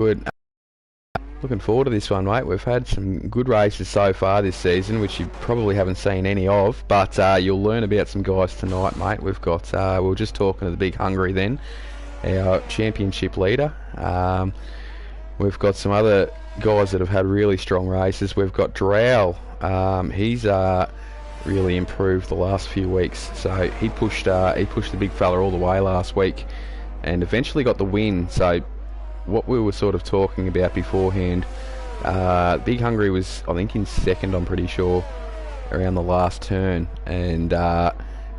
Good. Looking forward to this one, mate. We've had some good races so far this season, which you probably haven't seen any of, but you'll learn about some guys tonight, mate. We've got, we were just talking to the Big Hungry then, our championship leader. We've got some other guys that have had really strong races. We've got Drow. He's really improved the last few weeks. So he pushed the big fella all the way last week, and eventually got the win. So what we were sort of talking about beforehand, Big Hungry was, I think, in second, I'm pretty sure, around the last turn, and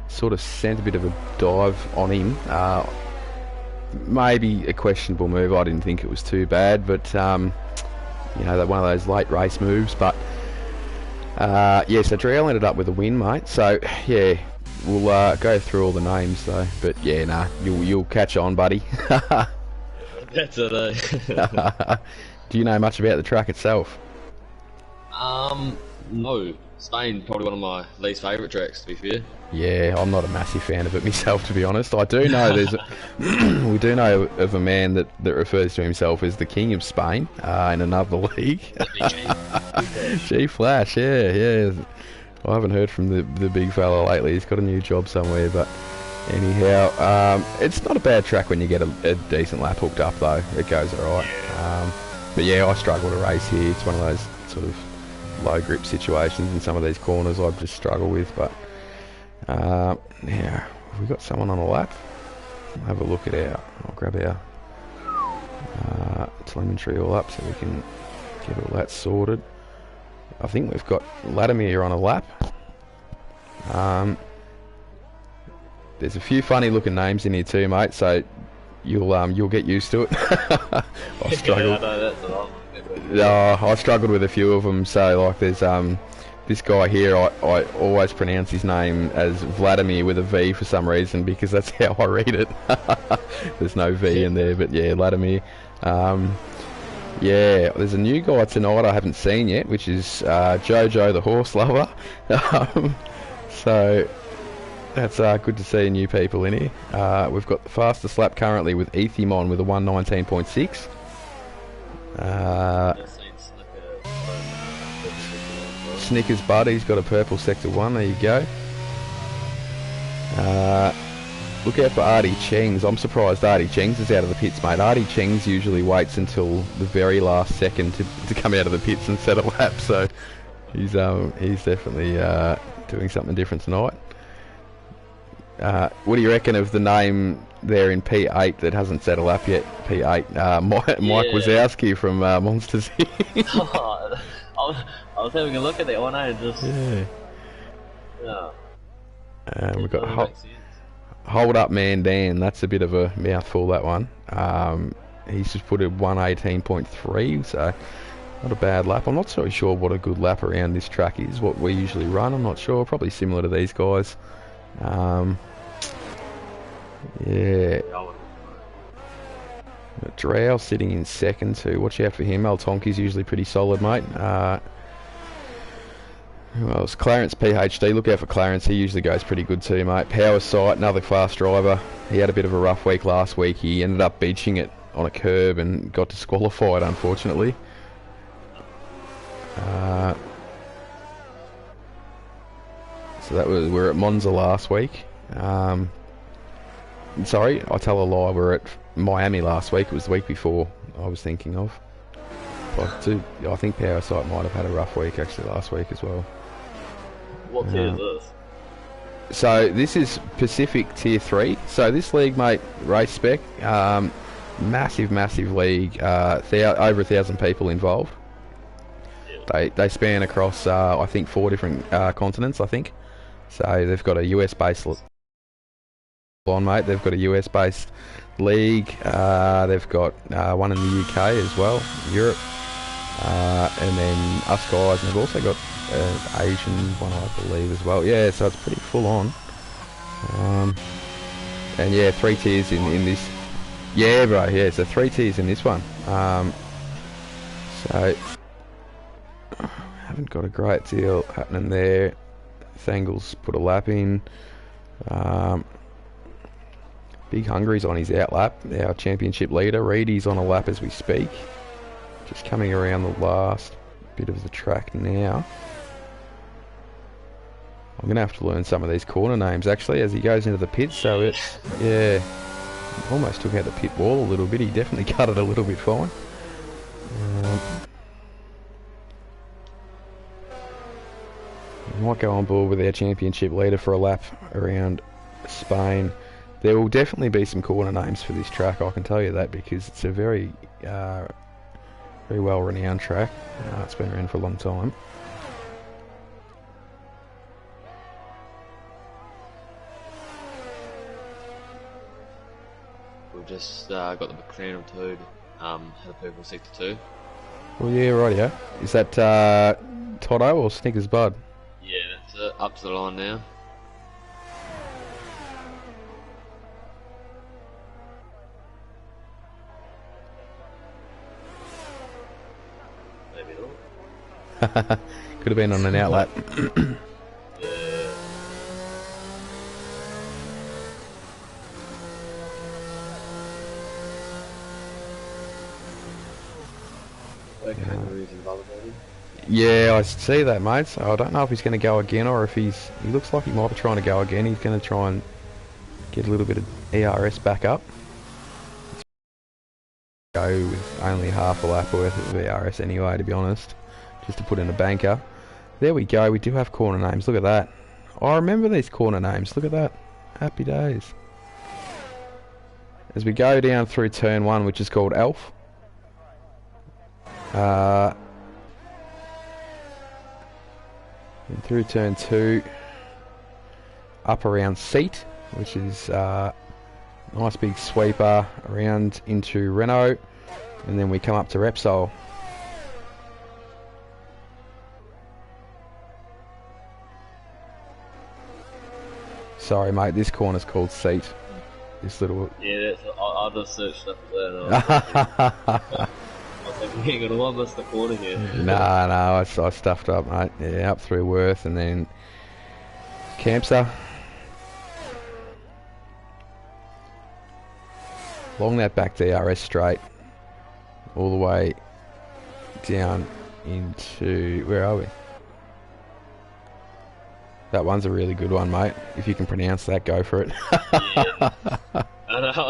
sort of sent a bit of a dive on him. Maybe a questionable move. I didn't think it was too bad, but you know, one of those late race moves. But yeah, so Drell ended up with a win, mate. So yeah, we'll go through all the names though. But yeah, nah, you'll catch on, buddy. That's it. Do you know much about the track itself? No. Spain, probably one of my least favourite tracks, to be fair. Yeah, I'm not a massive fan of it myself, to be honest. I do know we do know of a man that refers to himself as the King of Spain in another league. G Flash, yeah. I haven't heard from the big fella lately. He's got a new job somewhere, but anyhow, it's not a bad track when you get a decent lap hooked up, though. It goes alright. But yeah, I struggle to race here. It's one of those sort of low grip situations in some of these corners I just struggle with. But yeah, have we got someone on a lap? I'll have a look at I'll grab our telemetry all up so we can get all that sorted. I think we've got Latimer on a lap. There's a few funny looking names in here too, mate, so you'll get used to it. I struggled. I struggled with a few of them. So like there's this guy here. I always pronounce his name as Vladimir with a V for some reason, because that's how I read it. There's no V in there, but yeah, Vladimir. Yeah, there's a new guy tonight I haven't seen yet, which is Jojo the horse lover. So that's good to see new people in here. We've got the fastest lap currently with Ethimon with a 1:19.6. Snickers Buddy's got a purple sector 1, there you go. Look out for Artie Chengs. I'm surprised Artie Chengs is out of the pits, mate. Artie Chengs usually waits until the very last second to come out of the pits and set a lap, so he's definitely doing something different tonight. What do you reckon of the name there in P8 that hasn't set a lap yet? P8, Mike Wazowski from Monsters. I was having a look at that one, and just we've got Hold Up Man Dan. That's a bit of a mouthful, that one. He's just put a 1:18.3, so not a bad lap. I'm not so sure what a good lap around this track is, what we usually run. I'm not sure. Probably similar to these guys. Yeah. Drow sitting in second too. Watch out for him. Altonki's usually pretty solid, mate. Who else? Clarence PhD. Look out for Clarence. He usually goes pretty good too, mate. Power Sight, another fast driver. He had a bit of a rough week last week. He ended up beaching it on a curb and got disqualified, unfortunately. So that was, we're at Monza last week. Sorry, I tell a lie. We're at Miami last week. It was the week before I was thinking of. I think Power Sight might have had a rough week actually last week as well. What tier is this? So this is Pacific Tier 3. So this league, mate, Race Spec, massive league, over 1,000 people involved. Yeah. They span across, I think, 4 different continents, I think. So they've got a US-based mate. They've got a US-based league. They've got one in the UK as well, Europe, and then us guys. And they've also got an Asian one, I believe, as well. Yeah, so it's pretty full on. And yeah, 3 tiers in this. Yeah, bro. Yeah, so 3 tiers in this one. So haven't got a great deal happening there. Thangles put a lap in. Big Hungry's on his outlap. Our championship leader. Reedy's on a lap as we speak. Just coming around the last bit of the track now. I'm going to have to learn some of these corner names actually as he goes into the pit. So it's, yeah, almost took out the pit wall a little bit. He definitely cut it a little bit fine. Might go on board with our championship leader for a lap around Spain. There will definitely be some corner names for this track, I can tell you that, because it's a very well renowned track. It's been around for a long time. We've just got the McLaren 2, had a purple sector 2. Well, yeah, right, yeah. Is that Toto or Snickers Bud? Yeah, that's it. Up to the line now. Maybe not. Could have been on an outlap. Yeah. Yeah, I see that, mate. So I don't know if he's going to go again or if he looks like he might be trying to go again. He's going to try and get a little bit of ERS back up. Go with only half a lap worth of ERS anyway, to be honest, just to put in a banker. There we go. We do have corner names. Look at that. I remember these corner names. Look at that. Happy days. As we go down through turn 1, which is called Elf. And through turn 2, up around Seat, which is nice big sweeper around into Renault, and then we come up to Repsol. Sorry, mate, this corner's called Seat. This little. Yeah, I just searched up that. I was like, we ain't gonna miss the corner here. No, I stuffed up, mate. Yeah, up through Worth and then Campster. Along that back DRS straight, all the way down into, where are we? That one's a really good one, mate. If you can pronounce that, go for it. Yeah. I know, I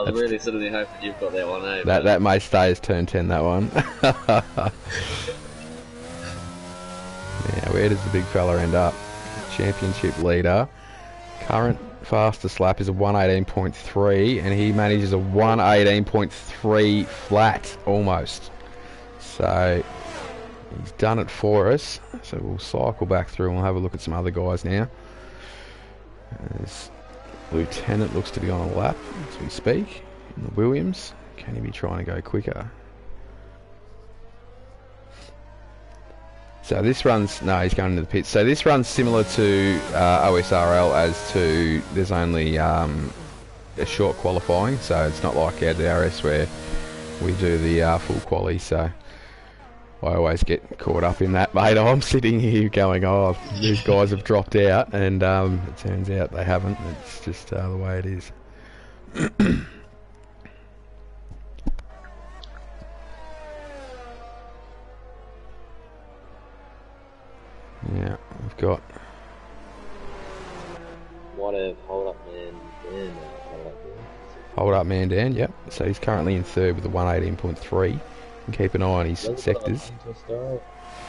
was really sitting there hoping you've got that one, eh? That may stay as turn 10, that one. Yeah, where does the big fella end up? Championship leader. Current fastest lap is a 118.3, and he manages a 118.3 flat, almost. So he's done it for us. So we'll cycle back through and we'll have a look at some other guys now. As Lieutenant looks to be on a lap as we speak in the Williams. Can he be trying to go quicker? So this runs, no, he's going into the pits. So this runs similar to OSRL as to, there's only a short qualifying, so it's not like our DRS where we do the full quali. So I always get caught up in that, mate. I'm sitting here going, oh, these guys have dropped out, and it turns out they haven't. It's just the way it is. Yeah, we've got... What a hold up man Dan. Hold up man Dan, yep. So he's currently in third with a 118.3. And keep an eye on his sectors.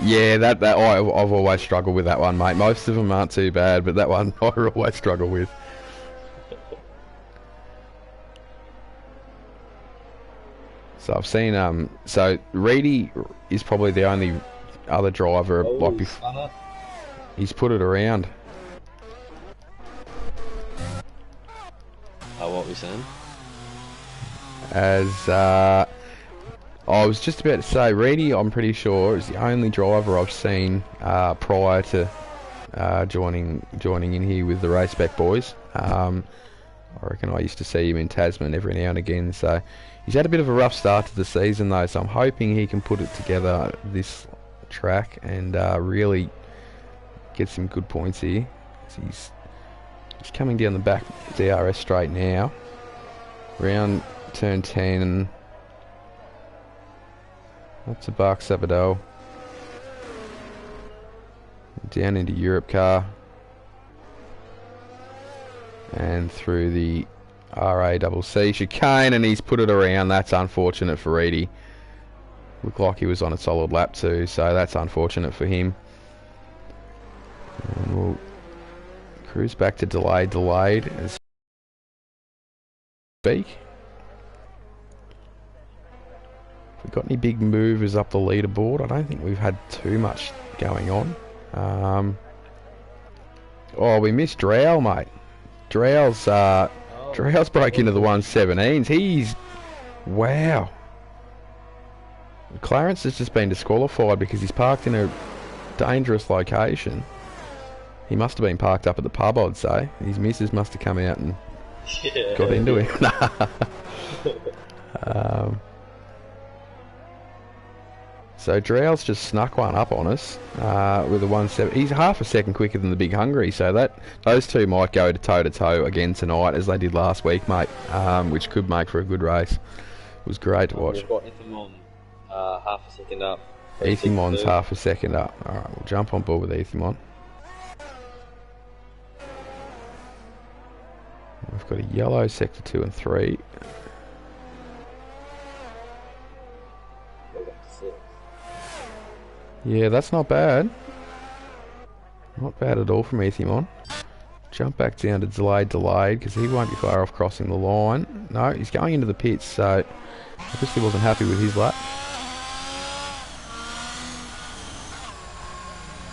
Yeah, that I've always struggled with that one, mate. Most of them aren't too bad, but that one I always struggle with. So I've seen so Reedy is probably the only other driver like before. He's put it around. What we saying? As I was just about to say, Reedy, I'm pretty sure, is the only driver I've seen prior to joining in here with the Race Spec boys. I reckon I used to see him in Tasman every now and again. So he's had a bit of a rough start to the season though, so I'm hoping he can put it together this track and really get some good points here. So he's coming down the back DRS straight now. Round turn 10. Up to Bark Sabadell. Down into Europe car. And through the RACC chicane, and he's put it around. That's unfortunate for Reedy. Looked like he was on a solid lap too, so that's unfortunate for him. And we'll cruise back to delayed as speak. Have we got any big movers up the leaderboard? I don't think we've had too much going on. Oh, we missed Drow, mate. Drow's broke into the 117s. He's... Wow. Clarence has just been disqualified because he's parked in a dangerous location. He must have been parked up at the pub, I'd say. His missus must have come out and got into him. So Drow's just snuck one up on us with a 1.7. He's half a second quicker than the Big Hungry, so those two might go to toe again tonight as they did last week, mate, which could make for a good race. It was great to watch. We've got Ethimon half a second up. Ethimon's half a second up. Alright, we'll jump on board with Ethimon. We've got a yellow sector 2 and 3. Yeah, that's not bad. Not bad at all from Ethimon. Jump back down to delayed, because he won't be far off crossing the line. No, he's going into the pits, so obviously wasn't happy with his lap.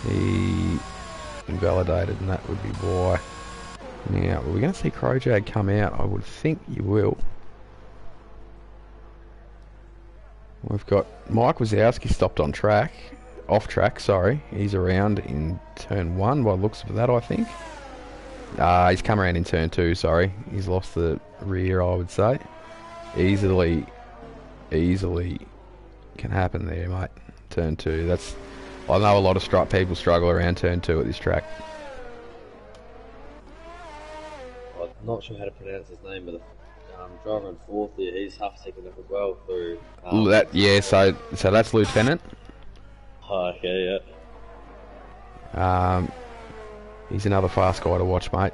He invalidated, and that would be why. Now, we're going to see Crowjag come out. I would think you will. We've got Mike Wazowski stopped on track. Off track, sorry. He's around in turn 1 by the looks of that, I think. He's come around in turn 2, sorry. He's lost the rear, I would say. Easily can happen there, mate. Turn 2. I know a lot of people struggle around turn 2 at this track. I'm not sure how to pronounce his name, but the driver in 4th here, he's half a second up as well through... so that's Lieutenant. Oh, okay, yeah. He's another fast guy to watch, mate.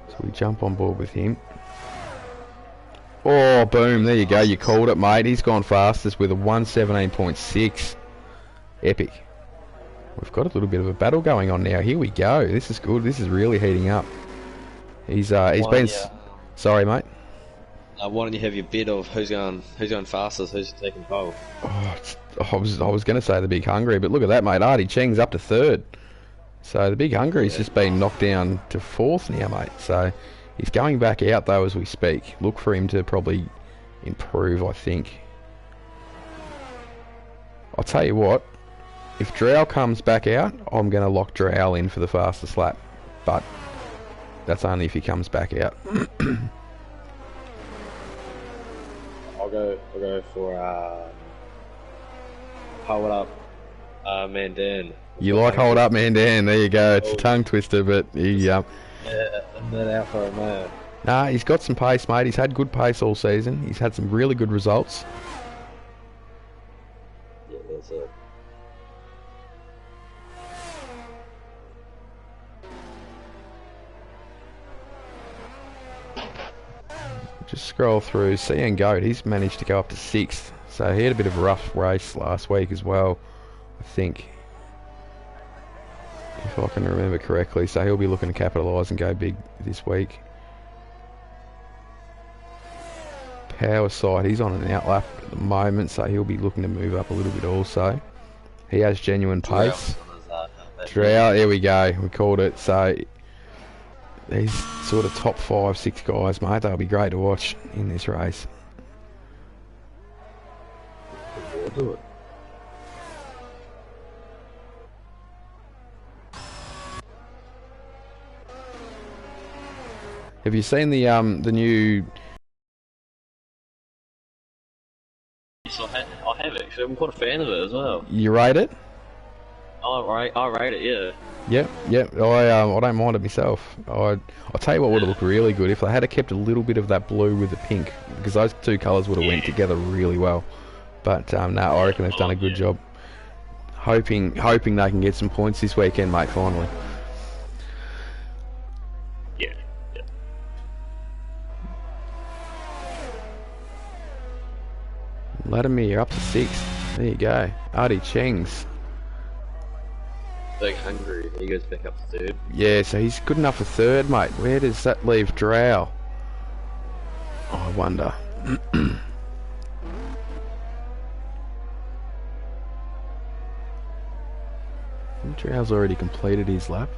So we jump on board with him. Oh, boom, there you go. You called it, mate. He's gone fastest with a 117.6. Epic. We've got a little bit of a battle going on now. Here we go. This is good. This is really heating up. He's been... Sorry, mate. Why don't you have your bid of who's going fastest, who's taking pole? Oh, I was going to say the Big Hungry, but look at that, mate. Artie Cheng's up to 3rd. So the Big Hungry's just been knocked down to 4th now, mate. So he's going back out, though, as we speak. Look for him to probably improve, I think. I'll tell you what. If Drow comes back out, I'm going to lock Drow in for the fastest lap. But that's only if he comes back out. I'll go for Hold Up Mandan. You like Hold Up Mandan, there you go. It's a tongue twister, but he yeah, and then Alpha Romeo. Nah, he's got some pace, mate. He's had good pace all season. He's had some really good results. Yeah, that's it. Just scroll through. CN Goat, he's managed to go up to 6th. So he had a bit of a rough race last week as well, I think. If I can remember correctly. So he'll be looking to capitalise and go big this week. Power side, he's on an outlap at the moment, so he'll be looking to move up a little bit also. He has genuine pace. Drought, there we go. We called it. So these sort of top 5, 6 guys, mate, they'll be great to watch in this race. Do it. Have you seen the new? Yes, I have actually. I'm quite a fan of it as well. You rate it? I rate it, yeah. Yep. I don't mind it myself. I'll tell you what would have looked really good if they had kept a little bit of that blue with the pink, because those two colours would have went together really well. But no, I reckon they've done a good job. Hoping they can get some points this weekend, mate. Finally. Yeah. Vladimir up to 6th. There you go. Artie Cheng's. Big Hungary, he goes back up to 3rd. Yeah, so he's good enough for 3rd, mate. Where does that leave Drow? I wonder. Drow's already completed his lap.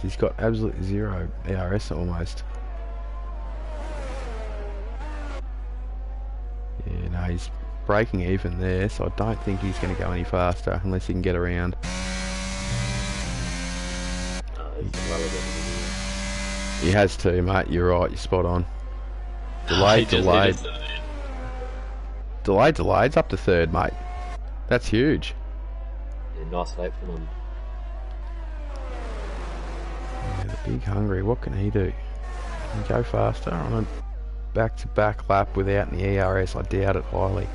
He's got absolutely 0 ARS almost. Yeah, no, he's breaking even there, so I don't think he's going to go any faster unless he can get around. He has to, mate. You're right. You're spot on. Delayed. Delayed's up to 3rd, mate. That's huge. Yeah, nice lap from him. Yeah, the big Hungry. What can he do? Can he go faster on a back-to-back lap without any ERS? I doubt it highly.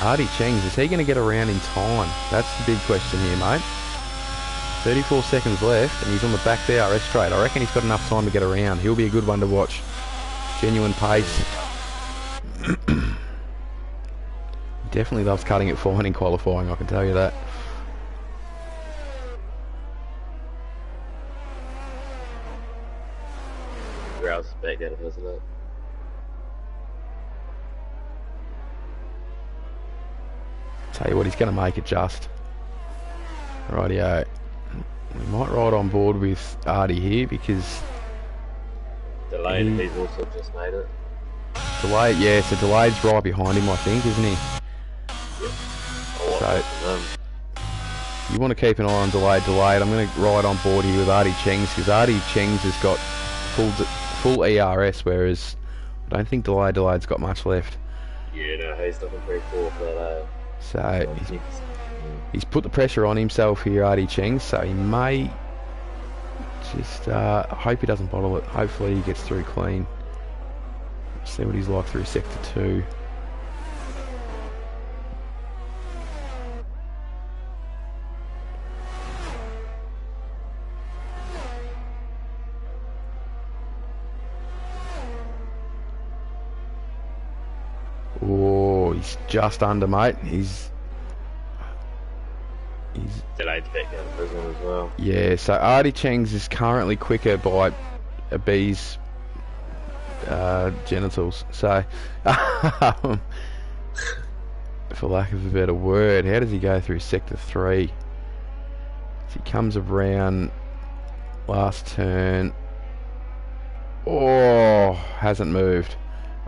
Artie Chengs, is he going to get around in time? That's the big question here, mate. 34 seconds left, and he's on the back DRS straight. I reckon he's got enough time to get around. He'll be a good one to watch. Genuine pace. Definitely loves cutting it fine in qualifying, I can tell you that. Race Spec Esports, isn't it? Tell you what, he's going to make it just. Rightio. We might ride on board with Artie here because... Delayed, he's also just made it. Delayed, yeah, so Delayed's right behind him, I think, isn't he? Yep. So, you want to keep an eye on Delayed. I'm going to ride on board here with Artie Chengs because Artie Chengs has got full ERS, whereas I don't think Delayed's got much left. Yeah, no, he's looking pretty cool for that. So he's put the pressure on himself here, Artie Cheng, so he may just hope he doesn't bottle it. Hopefully he gets through clean. See what he's like through sector 2. Oh, he's just under, mate. He's delayed back down to prison as well. Yeah, so Artie Cheng's is currently quicker by a bee's genitals. So, for lack of a better word, how does he go through sector 3? So he comes around last turn. Oh, hasn't moved.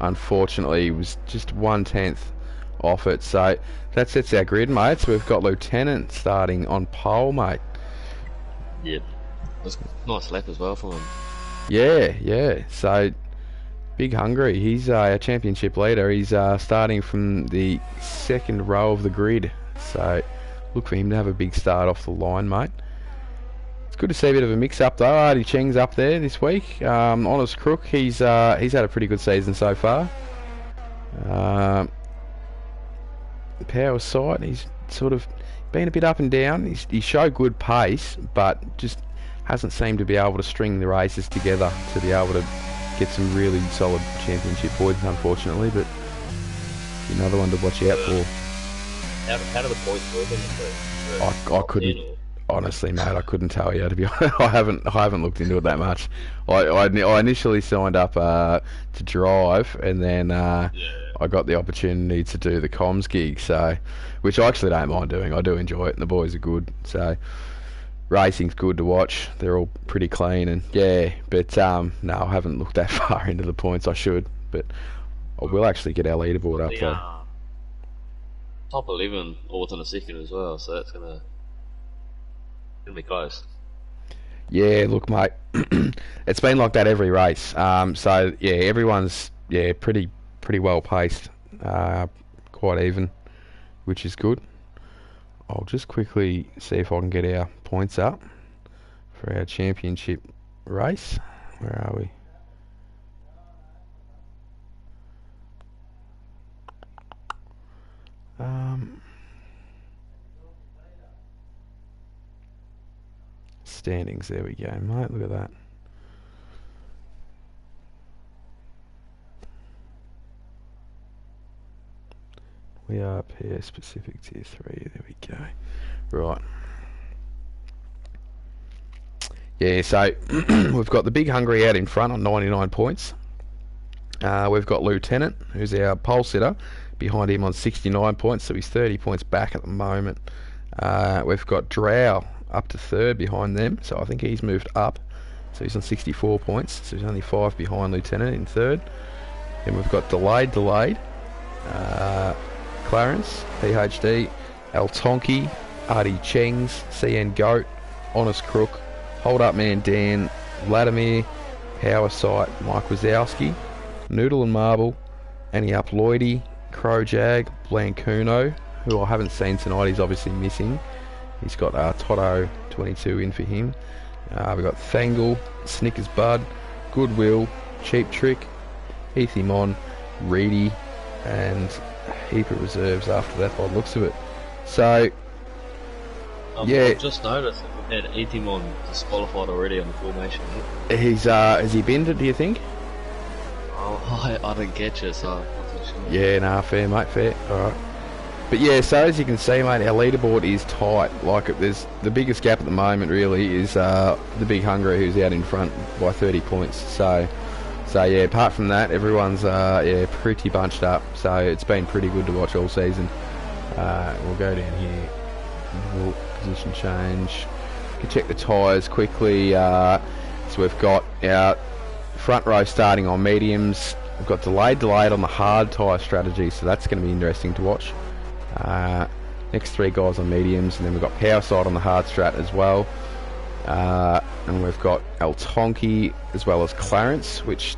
Unfortunately, he was just 1/10 off it. So that sets our grid, mates. We've got Lieutenant starting on pole, mate. Yep. That's a nice lap as well for him. Yeah. So Big Hungry, he's our championship leader. He's starting from the 2nd row of the grid. So look for him to have a big start off the line, mate. It's good to see a bit of a mix-up though. Artie Cheng's up there this week. Honest Crook, he's had a pretty good season so far. Power side, he's sort of been a bit up and down. He showed good pace, but just hasn't seemed to be able to string the races together to be able to get some really solid championship points, unfortunately. But another one to watch out for. How do the points work? I couldn't. Honestly, mate, I couldn't tell you, to be honest. I haven't looked into it that much. I initially signed up to drive, and then I got the opportunity to do the comms gig, so which I actually don't mind doing. I do enjoy it, and the boys are good. So racing's good to watch. They're all pretty clean, and yeah. But no, I haven't looked that far into the points. I should, but I will actually get our leaderboard up there. Top 11 all within a second as well, so that's gonna be close. Yeah, look, mate, it's been like that every race. So yeah, everyone's pretty well paced. quite even, which is good. I'll just quickly see if I can get our points up for our championship race. Where are we? Standings, there we go, mate. Look at that. We are PS Pacific Tier 3. There we go. Right. Yeah, so we've got the Big Hungry out in front on 99 points. We've got Lieutenant, who's our pole sitter, behind him on 69 points, so he's 30 points back at the moment. We've got Drow up to third behind them, so I think he's moved up. So he's on 64 points, so he's only 5 behind Lieutenant in third. Then we've got Delayed, Clarence, PhD, El Tonki, Artie Chengs, CN Goat, Honest Crook, Hold Up Man Dan, Vladimir, Power Sight, Mike Wazowski, Noodle and Marble, Annie Up Lloydie, Crow Jag, Blancuno, who I haven't seen tonight, he's obviously missing. He's got Toto 22 in for him. We've got Thangle, Snickers Bud, Goodwill, Cheap Trick, Ethy Mon, Reedy, and a heap of reserves after that by the looks of it. So, yeah. I've just noticed that we've had Ethy Mon disqualified already on the formation. He's, has he binned it, do you think? Oh, I didn't get you, so I'm not too sure. Yeah, nah, fair, mate, fair. Alright. But yeah, so as you can see, mate, our leaderboard is tight. Like, there's the biggest gap at the moment, really, is the Big Hungry, who's out in front by 30 points. So yeah, apart from that, everyone's pretty bunched up. So it's been pretty good to watch all season. We'll go down here. We'll position change. You can check the tyres quickly. So we've got our front row starting on mediums. We've got delayed on the hard tyre strategy, so that's going to be interesting to watch. Next 3 guys on mediums, and then we've got Power Side on the hard strat as well. And we've got El Tonki as well as Clarence, which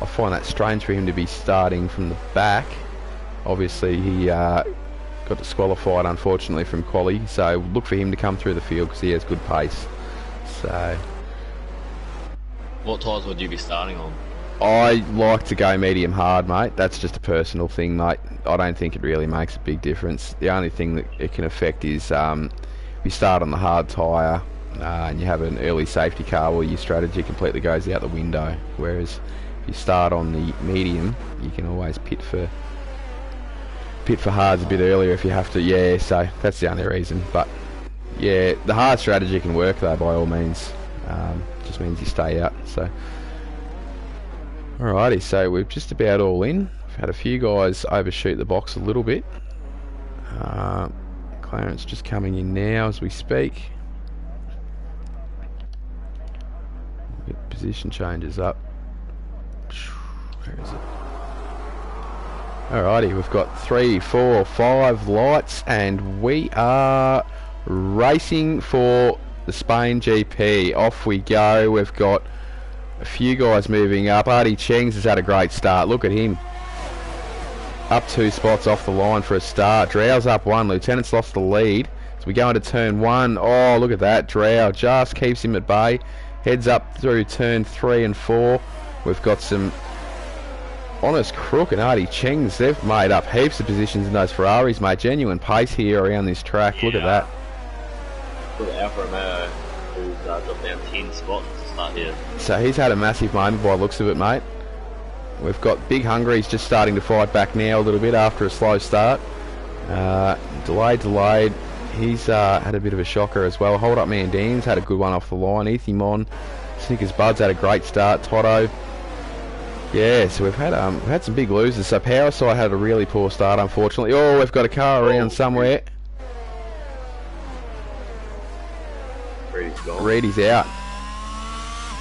I find that strange for him to be starting from the back. Obviously he got disqualified unfortunately from quali, so look for him to come through the field because he has good pace. So what tyres would you be starting on? I like to go medium hard, mate. That's just a personal thing, mate. I don't think it really makes a big difference. The only thing that it can affect is if you start on the hard tyre and you have an early safety car, well, your strategy completely goes out the window. Whereas if you start on the medium, you can always pit for hards a bit earlier if you have to. Yeah, so that's the only reason. But yeah, the hard strategy can work though, by all means. Just means you stay out. So. Alrighty, so we're just about all in. We've had a few guys overshoot the box a little bit. Clarence just coming in now as we speak. We'll get position changes up. Where is it? Alrighty, we've got 3, 4, 5 lights, and we are racing for the Spain GP. Off we go. We've got a few guys moving up. Artie Chengs has had a great start. Look at him. Up 2 spots off the line for a start. Drow's up 1. Lieutenant's lost the lead. So we go into turn 1. Oh, look at that. Drow just keeps him at bay. Heads up through turn 3 and 4. We've got some Honest Crook and Artie Chengs. They've made up heaps of positions in those Ferraris, mate. Genuine pace here around this track. Yeah. Look at that. Look at Alfa Romeo, who's dropped down 10 spots. Here. So he's had a massive moment by the looks of it, mate. We've got Big Hungry's just starting to fight back now a little bit after a slow start. Delayed. He's had a bit of a shocker as well. Hold Up Man Dan's had a good one off the line. Ethy Mon, Snickers Bud's had a great start. Toto. Yeah, so we've had some big losers. So Power Side had a really poor start, unfortunately. Oh, we've got a car around somewhere. Reedy's out.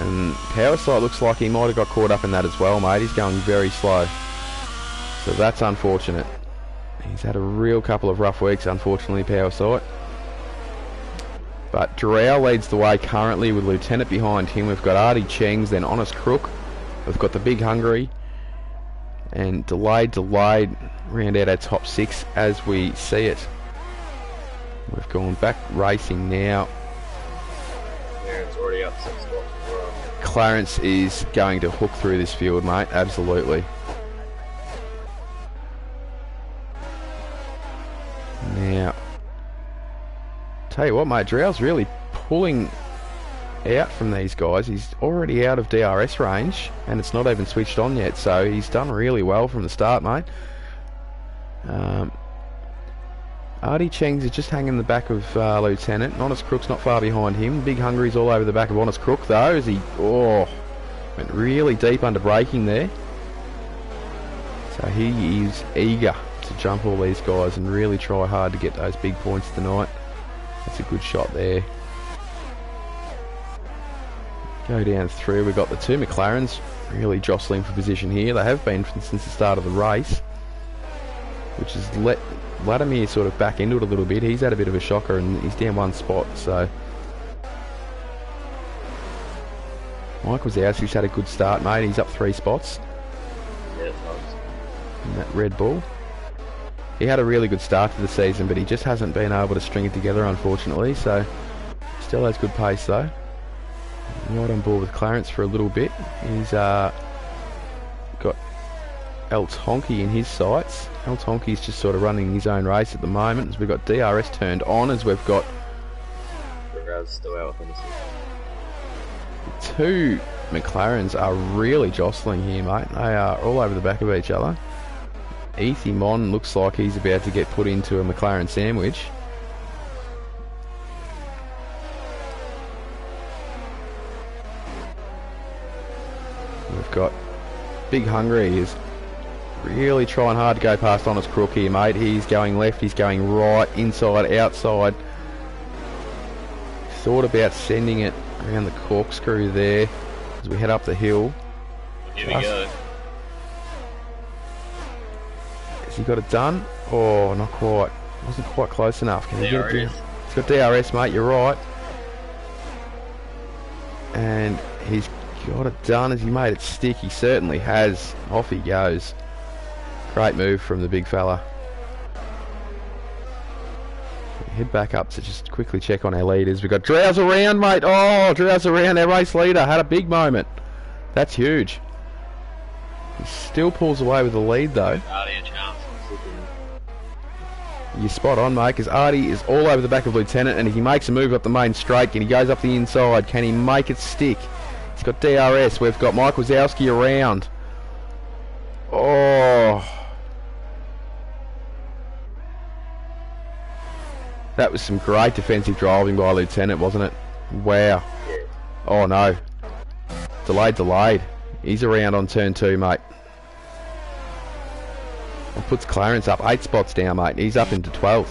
And Power Sight looks like he might have got caught up in that as well, mate. He's going very slow. So that's unfortunate. He's had a real couple of rough weeks, unfortunately, Power Sight. But Drow leads the way currently with Lieutenant behind him. We've got Artie Chengs, then Honest Crook. We've got the Big Hungry. and delayed, round out our top 6 as we see it. We've gone back racing now. It's already up 6 spots as well. Clarence is going to hook through this field, mate, absolutely. Now, tell you what, mate, Drow's really pulling out from these guys. He's already out of DRS range, and it's not even switched on yet, so he's done really well from the start, mate. Artie Cheng's is just hanging in the back of Lieutenant. Honest Crook's not far behind him. Big Hungry's all over the back of Honest Crook, though, as he went really deep under braking there. So he is eager to jump all these guys and really try hard to get those big points tonight. That's a good shot there. Go down through. We've got the 2 McLarens really jostling for position here. They have been since the start of the race, which has let Vladimir sort of back into it a little bit. He's had a bit of a shocker and he's down 1 spot. So Mike Wazowski's had a good start, mate. He's up 3 spots. Yeah, in that Red Bull. He had a really good start to the season, but he just hasn't been able to string it together, unfortunately. So still has good pace, though. Right on board with Clarence for a little bit. He's got El Tonki in his sights. El Tonki's just sort of running his own race at the moment, as we've got DRS turned on, as we've got still out with 2 McLarens are really jostling here, mate. They are all over the back of each other. Ethy Mon looks like he's about to get put into a McLaren sandwich. We've got Big Hungry is really trying hard to go past Honest Crook here, mate. He's going left, he's going right, inside, outside. Thought about sending it around the corkscrew there as we head up the hill. Here we go. Has he got it done? Oh, not quite. Wasn't quite close enough. Can he get it done? He's got DRS, mate, you're right. And he's got it done. Has he made it stick? He certainly has. Off he goes. Great move from the big fella. Head back up to just quickly check on our leaders. We've got Drows around, mate. Oh, Drows around, our race leader. Had a big moment. That's huge. He still pulls away with the lead, though. You're spot on, mate, because Artie is all over the back of Lieutenant, and he makes a move up the main straight, and he goes up the inside. Can he make it stick? He's got DRS. We've got Mike Wazowski around. Oh. That was some great defensive driving by Lieutenant, wasn't it? Wow. Oh, no. Delayed. He's around on turn 2, mate. That puts Clarence up 8 spots down, mate. He's up into 12th.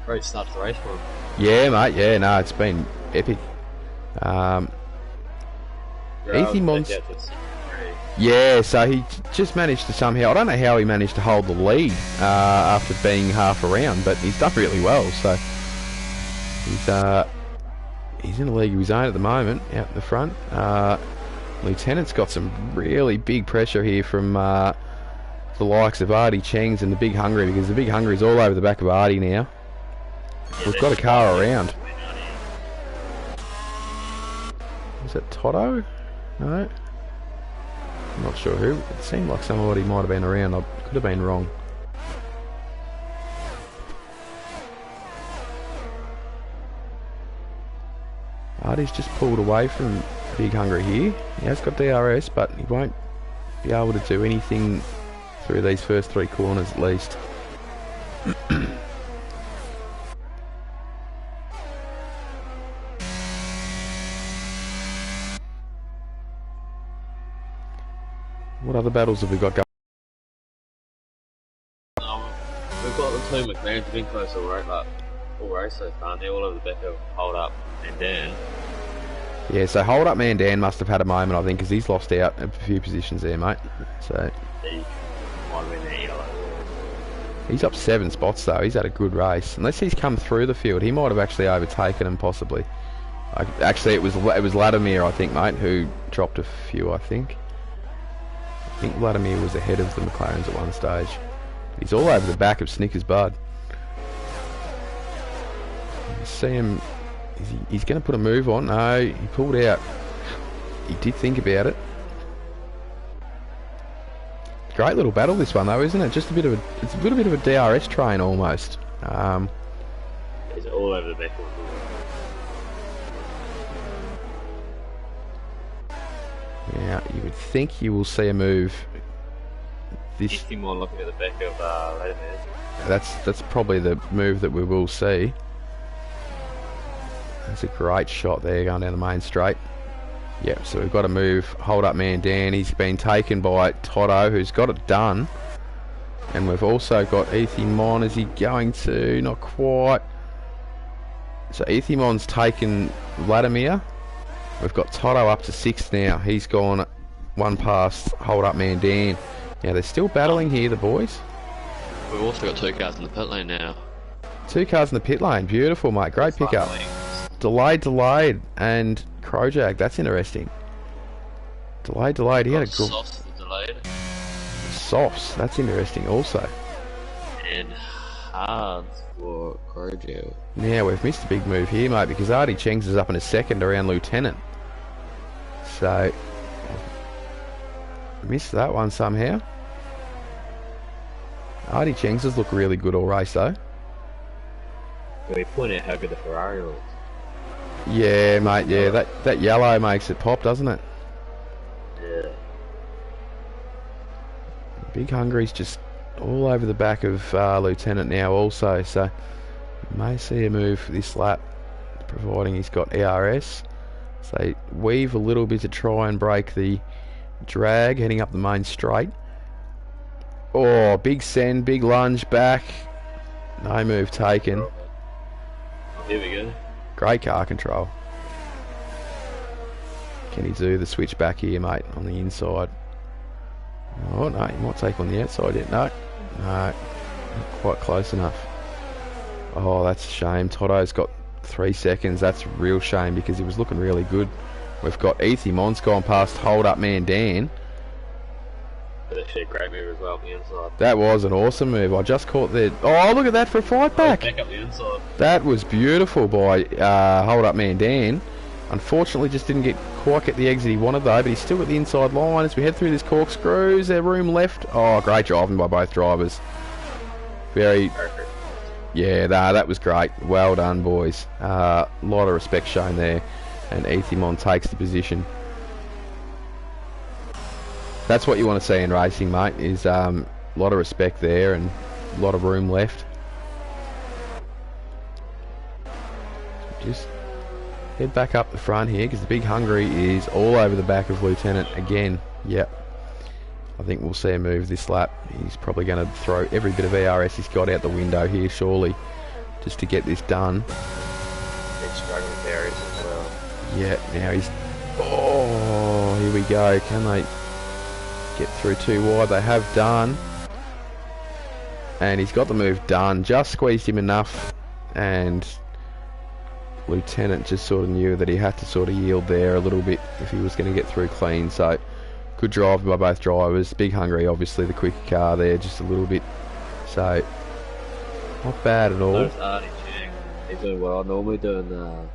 Great start to the race for him. Yeah, mate. Yeah, no, it's been epic. Ethy Mons. Yeah, so he just managed to somehow, I don't know how he managed to hold the lead after being half around, but he's done really well. So he's in a league of his own at the moment, out in the front. Lieutenant's got some really big pressure here from the likes of Artie Cheng's and the Big Hungry, because the Big Hungry's all over the back of Artie now. We've got a car around. Is it Toto? No? I'm not sure who. It seemed like somebody might have been around. I could have been wrong. Artie's just pulled away from Big Hungry here. He has got DRS, but he won't be able to do anything through these first 3 corners at least. What other battles have we got going? We've got the 2 McLarens have been close all race so far. They're all over the back of Hold Up and Dan. Yeah, so Hold Up Man Dan must have had a moment, I think, because he's lost out a few positions there, mate. So he might have been there yellow. He's up 7 spots though. He's had a good race. Unless he's come through the field, he might have actually overtaken him possibly. Actually, it was Vladimir, I think, mate, who dropped a few. I think Vladimir was ahead of the McLarens at one stage. He's all over the back of Snickers Bud. You see him. He's going to put a move on. No, he pulled out. He did think about it. Great little battle this one though, isn't it? Just it's a little bit of a DRS train almost. He's all over the back one. Yeah, you would think you will see a move. This thing more looking at the back of Vladimir. That's probably the move that we will see. That's a great shot there going down the main straight. Yep, so we've got to move. Hold up man Dan. He's been taken by Toto, who's got it done. And we've also got Ethimon. Is he going to? Not quite. So Ethimon's taken Vladimir. We've got Toto up to 6th now. He's gone one past Hold Up Man Dan. Now they're still battling here, the boys. We've also got 2 cars in the pit lane now. 2 cars in the pit lane. Beautiful, mate. Great pickup. Delayed, and Krojak. That's interesting. Delayed. He had a good. Softs delayed. Softs. That's interesting also. And hards for Krojak. Now we've missed a big move here, mate, because Artie Chengs is up in a second around Lieutenant. So missed that one somehow. Artie Chengs has looked really good all race though. Can we point out how good the Ferrari looks? Yeah, mate, yeah, that yellow makes it pop, doesn't it? Yeah. Big Hungary's just all over the back of Lieutenant now also, so you may see a move this lap, providing he's got ERS. So weave a little bit to try and break the drag heading up the main straight. Oh, big send, big lunge back. No move taken. Here we go. Great car control. Can he do the switch back here, mate, on the inside? Oh, no, he might take on the outside yet. No, not quite close enough. Oh, that's a shame. Toto's got 3 seconds. That's a real shame because he was looking really good. We've got Ethimon's gone past Hold Up Man Dan. That's actually a great move as well up the inside. That was an awesome move. I just caught the... Oh, look at that for a fight back. Back up the inside. That was beautiful by Hold Up Man Dan. Unfortunately, just didn't quite get the exit he wanted though, but he's still at the inside line as we head through this corkscrew. Is there room left? Oh, great driving by both drivers. Very... Perfect. Yeah, that was great. Well done, boys. Lot of respect shown there. And Ethimon takes the position. That's what you want to see in racing, mate, is a lot of respect there and a lot of room left. Just head back up the front here because the Big Hungary is all over the back of Lieutenant again. Yep. I think we'll see a move this lap. He's probably going to throw every bit of ERS he's got out the window here, surely, just to get this done. He's struggling with areas as well. Yeah, now he's... Oh, here we go. Can they get through too wide? They have done. And he's got the move done. Just squeezed him enough. And Lieutenant just sort of knew that he had to sort of yield there a little bit if he was going to get through clean. So, good drive by both drivers. Big Hungary, obviously, the quicker car there just a little bit. So, not bad at all. Notice Artie Chang. He's doing well. Normally doing the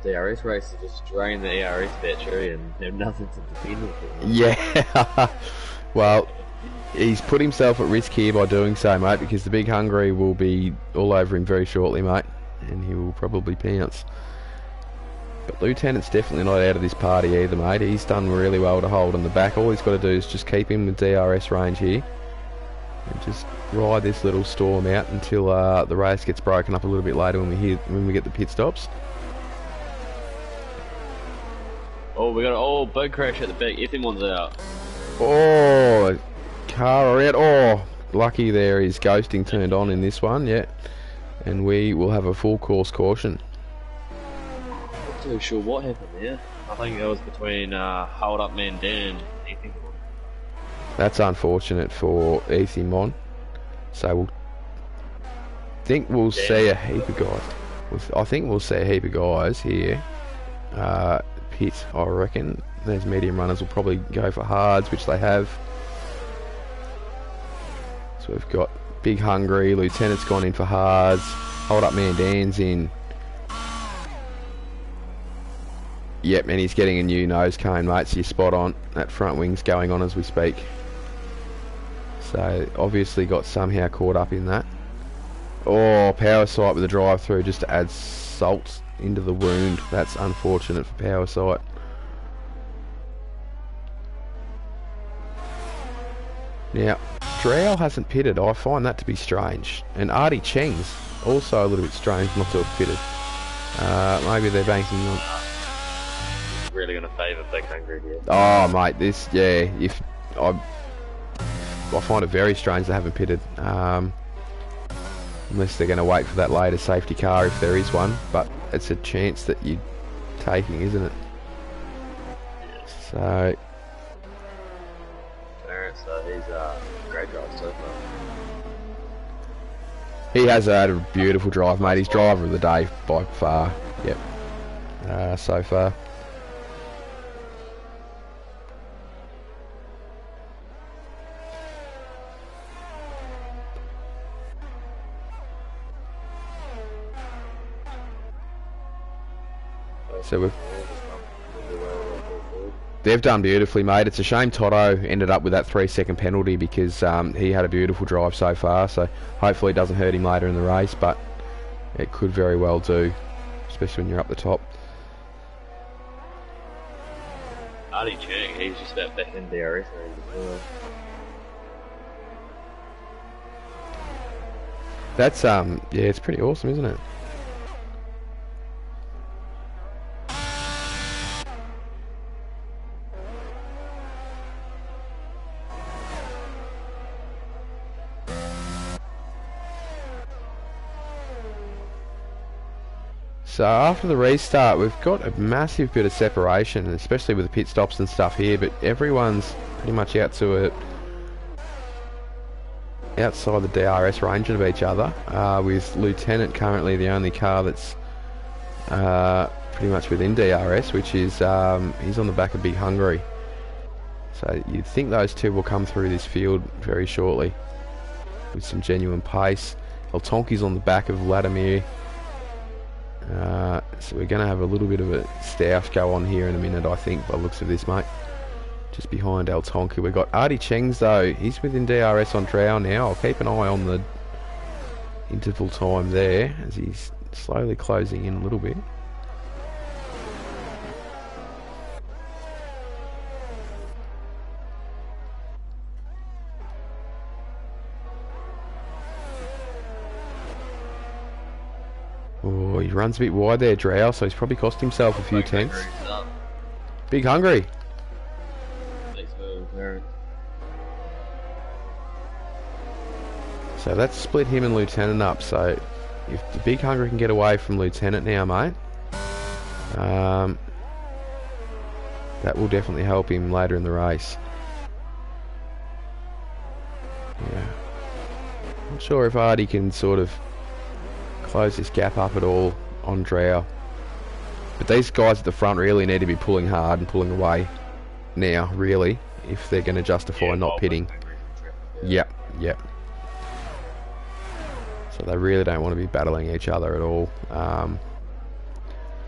DRS race, they just drain the ERS battery and have nothing to defend with it. Yeah. Well, he's put himself at risk here by doing so, mate, because the Big Hungary will be all over him very shortly, mate, and he will probably pounce. But Lieutenant's definitely not out of this party either, mate. He's done really well to hold on the back. All he's got to do is just keep him with DRS range here and just ride this little storm out until the race gets broken up a little bit later when we get the pit stops. Oh, we got a bug crash at the back. Ethimon's out. Oh, car out. Oh, lucky there is ghosting turned on in this one, yeah. And we will have a full course caution. Not too sure what happened there. I think that was between Hold Up Man Dan and Ethimon. That's unfortunate for Ethimon. So we'll see a heap of guys. I think we'll see a heap of guys here pit, I reckon. Those medium runners will probably go for hards, which they have. So we've got Big Hungry, Lieutenant's gone in for hards, Hold Up Man Dan's in. Yep, and he's getting a new nose cone, mate, so you're spot on. That front wing's going on as we speak. So, obviously got somehow caught up in that. Oh, power sight with a drive through just to add salt into the wound. That's unfortunate for power sight. Now, Drow hasn't pitted. I find that to be strange. And Artie Cheng's also a little bit strange not to have pitted. Maybe they're banking on... Really going to favour Big Hungry here. Oh, mate, this, yeah, if... I find it very strange they haven't pitted. Unless they're going to wait for that later safety car if there is one. But it's a chance that you're taking, isn't it? Yes. So... He's a great driver so far. He has had a beautiful drive, mate. He's driver of the day by far. Yep. So far. So they've done beautifully, mate. It's a shame Toto ended up with that 3-second penalty because he had a beautiful drive so far. So hopefully it doesn't hurt him later in the race, but it could very well do, especially when you're up the top. Artie Cheng, he's just about back in DRS range as well. That's yeah, it's pretty awesome, isn't it? So after the restart, we've got a massive bit of separation, especially with the pit stops and stuff here, but everyone's pretty much outside the DRS range of each other, with Lieutenant currently the only car that's pretty much within DRS, which is he's on the back of Big Hungry. So you'd think those two will come through this field very shortly with some genuine pace. El Tonki's on the back of Vladimir. So we're going to have a little bit of a stoush go on here in a minute, I think, by the looks of this, mate. Just behind El Tonki. We've got Artie Cheng's, though. He's within DRS on Drow now. I'll keep an eye on the interval time there as he's slowly closing in a little bit. Oh, he runs a bit wide there, Drow, so he's probably cost himself a few tenths. Big Hungry. So that's split him and Lieutenant up. So if the Big Hungry can get away from Lieutenant now, mate, that will definitely help him later in the race. Yeah. Not sure if Artie can sort of close this gap up at all on Drow. But these guys at the front really need to be pulling hard and pulling away now, really, if they're going to justify not pitting. Yep, yep. So they really don't want to be battling each other at all.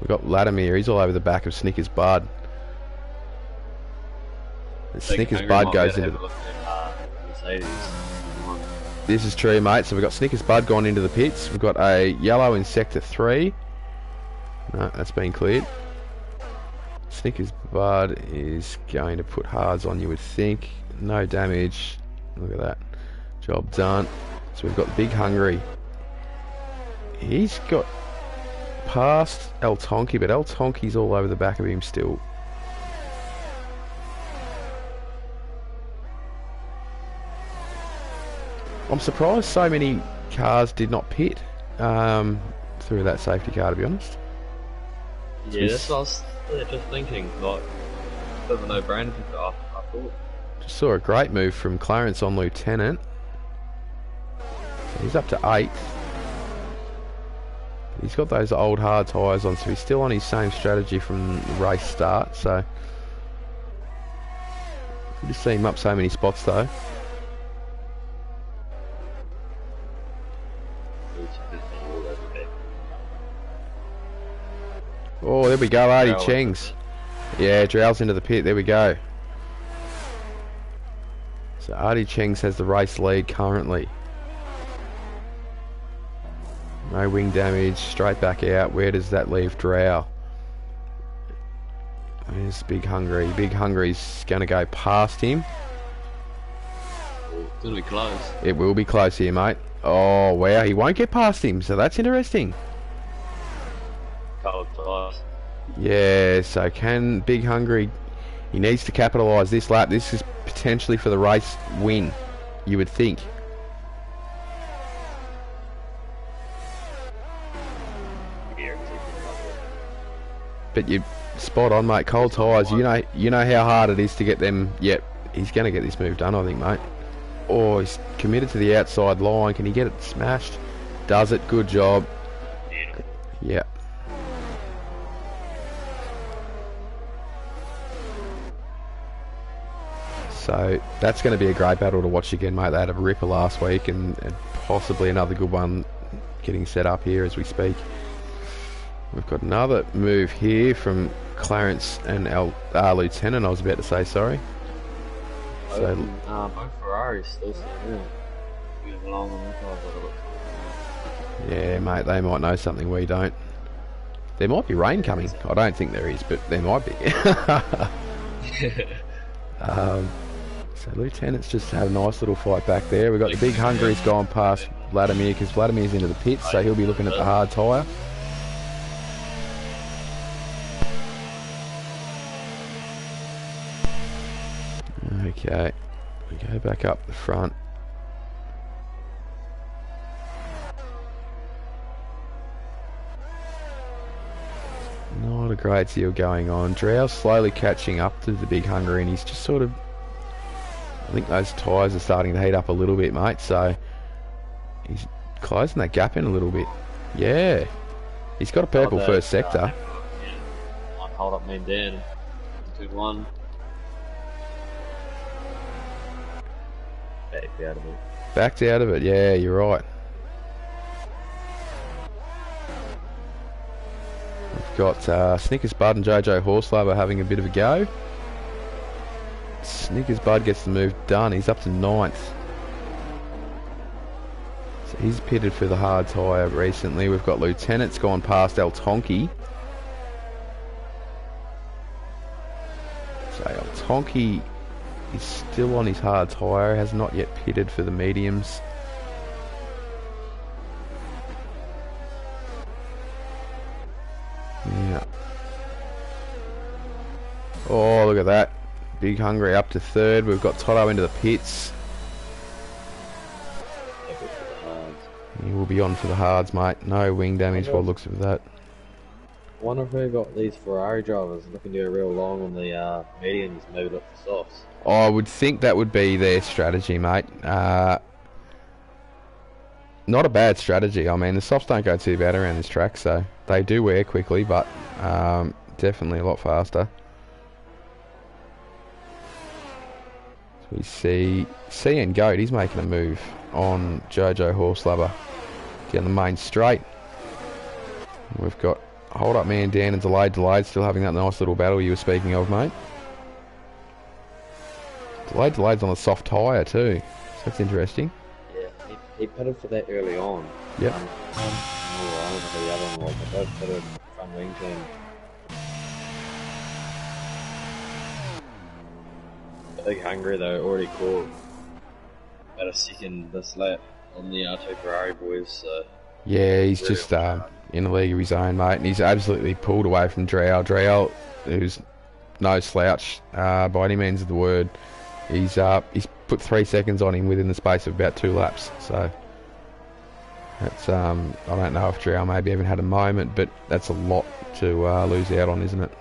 We've got Vladimir, he's all over the back of Snickers Bud. And Snickers Bud goes into the... This is true, mate. So we've got Snickers Bud gone into the pits. We've got a yellow in sector 3. No, that's been cleared. Snickers Bud is going to put hards on, you would think. No damage. Look at that. Job done. So we've got Big Hungry. He's got past El Tonki, but El Tonki's all over the back of him still. I'm surprised so many cars did not pit through that safety car, to be honest. Yeah, that's what I was just thinking. Like, bit of a no-brainer I thought. Just saw a great move from Clarence on Lieutenant. So he's up to 8th. He's got those old hard tyres on, so he's still on his same strategy from the race start. So you just see him up so many spots though. Oh, there we go, Artie Cheng's. Yeah, Drow's into the pit, there we go. So Artie Cheng's has the race lead currently. No wing damage, straight back out. Where does that leave Drow? There's Big Hungry. Big Hungry's going to go past him. It's going to be close. It will be close here, mate. Oh, wow, he won't get past him, so that's interesting. Cold tires. Yeah, so can Big Hungry... He needs to capitalise this lap. This is potentially for the race win, you would think. But you're spot on, mate. Cold tyres, you know how hard it is to get them. Yep, he's going to get this move done, I think, mate. Oh, he's committed to the outside line. Can he get it smashed? Does it. Good job. Yeah. So that's going to be a great battle to watch again, mate. They had a ripper last week and possibly another good one getting set up here as we speak. We've got another move here from Clarence and Lieutenant, I was about to say, sorry. So, both Ferraris still sitting in. Long on the yeah, mate, they might know something we don't. There might be rain coming. I don't think there is, but there might be. So Lieutenant's just had a nice little fight back there. We've got the Big Hungry's gone past Vladimir because Vladimir's into the pits, so he'll be looking at the hard tyre. Okay, we go back up the front. Not a great deal going on. Drow's slowly catching up to the Big Hungry and he's just sort of... I think those tyres are starting to heat up a little bit, mate, so... He's closing that gap in a little bit. Yeah. He's got a purple first sector. I'll hold up me and Dan. 2-1. Backed out of it. Backed out of it, yeah, you're right. We've got Snickers Bud and Jojo Horselover having a bit of a go. Snickers Bud gets the move done. He's up to 9th. So he's pitted for the hard tyre recently. We've got Lieutenant's gone past El Tonki. So El Tonki is still on his hard tyre. Has not yet pitted for the mediums. Yeah. Oh, look at that. Big Hungry up to 3rd. We've got Toto into the pits. He will be on for the hards, mate. No wing damage by the looks of that. I wonder if we got these Ferrari drivers looking to do a real long on the mediums, maybe look for softs. I would think that would be their strategy, mate. Not a bad strategy. I mean, the softs don't go too bad around this track, so they do wear quickly, but definitely a lot faster. So we see CN Goat, he's making a move on Jojo Horselover down the main straight. We've got Hold Up Man Dan and Delayed still having that nice little battle you were speaking of, mate. Delayed's on a soft tyre too, so that's interesting. Yeah, he pitted for that early on. Yep. I don't know who the other one was, but both pitted front wing team. Big Hungry though, already caught about a second this lap on the R2 Ferrari boys, so... Yeah, he's just in a league of his own, mate, and he's absolutely pulled away from Drow. Drow, who's no slouch by any means of the word, he's put 3 seconds on him within the space of about 2 laps, so... That's, I don't know if Drow maybe even had a moment, but that's a lot to lose out on, isn't it?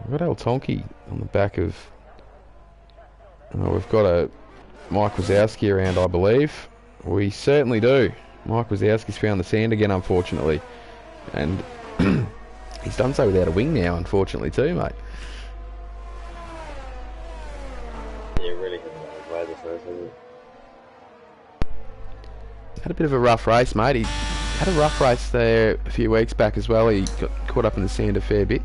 We've got El Tonki on the back of... we've got a Mike Wazowski around, I believe. We certainly do. Mike Wazowski's found the sand again, unfortunately. And he's done so without a wing now, unfortunately, too, mate. Yeah, really good way this race, hasn't it? Had a bit of a rough race, mate. He had a rough race there a few weeks back as well. He got caught up in the sand a fair bit.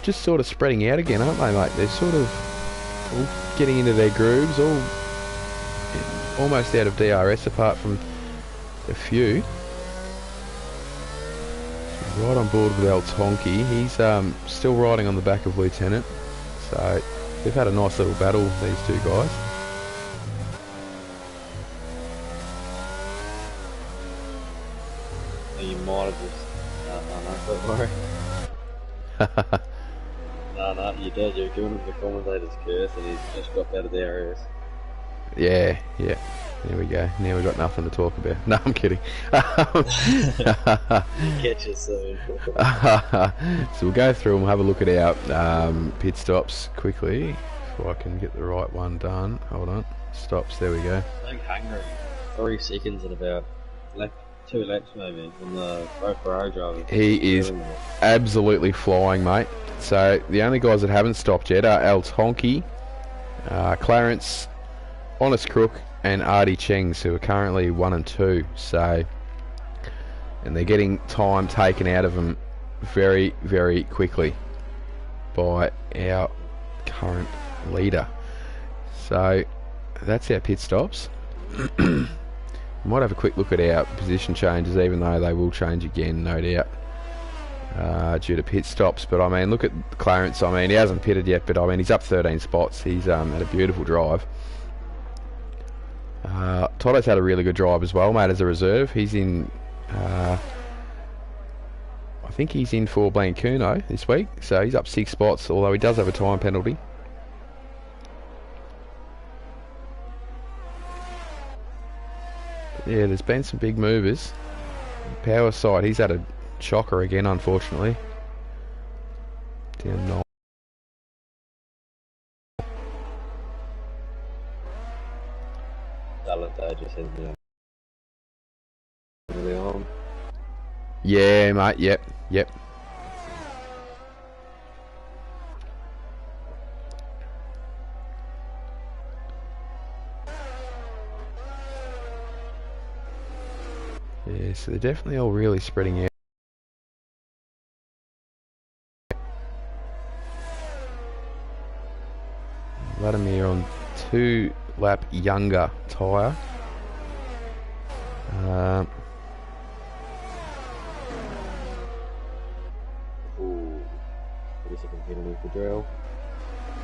Just sort of spreading out again, aren't they, mate? They're sort of all getting into their grooves, all almost out of DRS apart from a few. Right on board with El Tonki. He's still riding on the back of Lieutenant. So they've had a nice little battle, these two guys. You might have just... don't worry. No, you did. You're giving him the commentator's curse and he's just dropped out of the areas. Yeah. There we go. Now we've got nothing to talk about. No, I'm kidding. Catch you soon. So we'll go through and we'll have a look at our pit stops quickly. If I can get the right one done. Hold on. Stops, there we go. I think Hungary, 3 seconds and about 2 laps maybe on the Pro Ferrari driver. He is absolutely flying, mate. So the only guys that haven't stopped yet are El Tonki, Clarence, Honest Crook, and Artie Chengs, who are currently 1 and 2. So, and they're getting time taken out of them very, very quickly by our current leader. So that's our pit stops. Might have a quick look at our position changes, even though they will change again, no doubt, due to pit stops. But I mean, look at Clarence. I mean, he hasn't pitted yet, but I mean, he's up 13 spots. He's had a beautiful drive. Toto's had a really good drive as well, mate, as a reserve. He's in, I think he's in for Blancuno this week, so he's up 6 spots, although he does have a time penalty. But yeah, there's been some big movers. Power side, he's had a shocker again, unfortunately. Down 9. Just has been really on. Yeah, mate, yep. Yeah, so they're definitely all really spreading out. Vladimir on 2 lap younger tyre. Ooh, I guess I can hit him with the drill.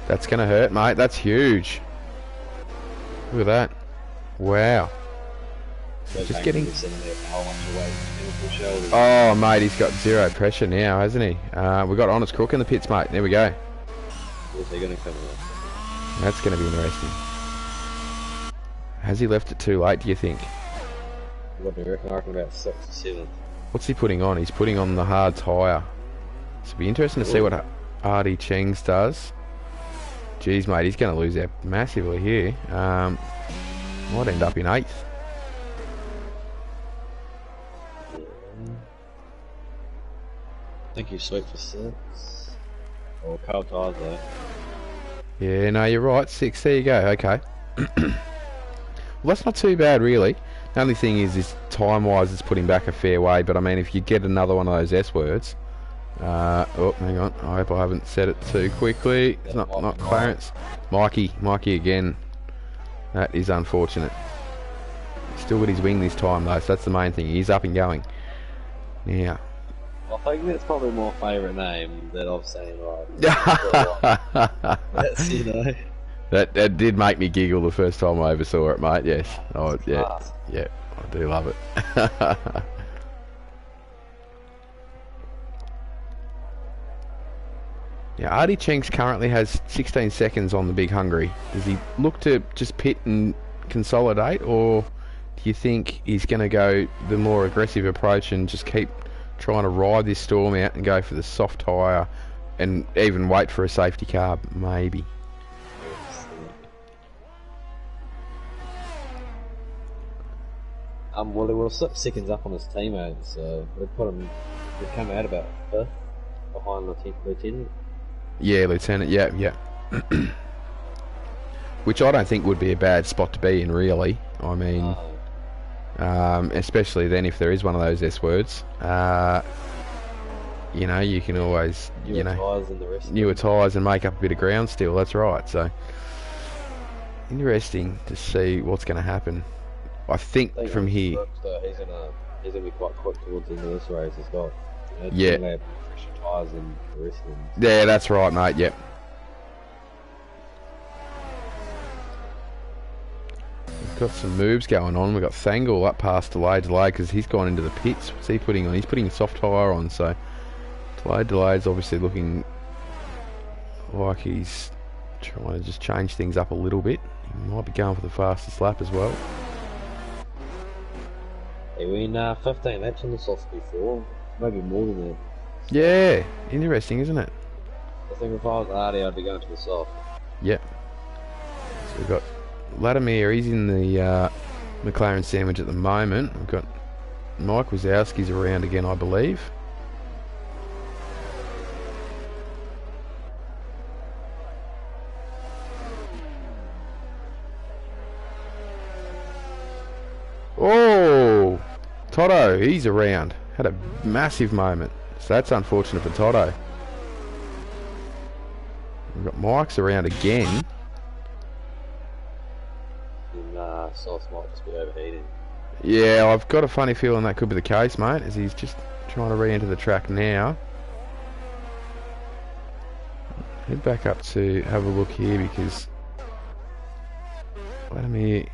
That's going to hurt, mate. That's huge. Look at that. Wow. Just getting... Oh, mate, he's got 0 pressure now, hasn't he? We've got Honest Crook in the pits, mate. There we go. Where's he going to come up? That's going to be interesting. Has he left it too late, do you think? What do you reckon? I reckon about 6th or 7th. What's he putting on? He's putting on the hard tyre. So it'll be interesting to see what Artie Chengs does. Jeez, mate, he's going to lose out massively here. Might end up in 8th. I think he's sweet for 6. Or cold tyres though. Yeah, no, you're right. 6. There you go. Okay. Well, that's not too bad, really. The only thing is time-wise, it's putting back a fair way. But I mean, if you get another one of those S words, oh, hang on. I hope I haven't said it too quickly. It's not Clarence. Mikey again. That is unfortunate. Still got his wing this time though, so that's the main thing. He's up and going. Now. I think that's probably my favourite name that I've seen. Right. That's, you know. That did make me giggle the first time I ever saw it, mate. Yes. Oh, yeah. Yeah, I do love it. Yeah, Artie Chengs currently has 16 seconds on the Big Hungry. Does he look to just pit and consolidate, or Do you think he's going to go the more aggressive approach and just keep trying to ride this storm out and go for the soft tyre and even wait for a safety car? Maybe. Well, he was 6 seconds up on his teammate, so we'd come out about 5th behind Lieutenant. Yeah, Lieutenant, yeah. Which I don't think would be a bad spot to be in, really. I mean, especially then if there is one of those S words. You know, you can always, newer tyres and make up a bit of ground still, that's right. So, interesting to see what's going to happen. I think from here... He's gonna be quite quick towards the end of this race. He's got fresher tyres than the rest of them. Yeah, that's right, mate, yep. We've got some moves going on. We've got Thangle up past Delay because he's gone into the pits. What's he putting on? He's putting a soft tyre on, so... Delay is obviously looking like he's trying to just change things up a little bit. He might be going for the fastest lap as well. He went 15 laps on the soft before, maybe more than that. Yeah, interesting, isn't it? I think if I was Artie, I'd be going to the soft. Yep. So we've got Latimer, he's in the McLaren sandwich at the moment. We've got Mike Wazowski's around again, I believe. Oh, Toto, he's around. Had a massive moment. So that's unfortunate for Toto. We've got Mike's around again. Sauce might just be overheating. Yeah, I've got a funny feeling that could be the case, mate, as he's just trying to re-enter the track now. Head back up to have a look here because Vladimir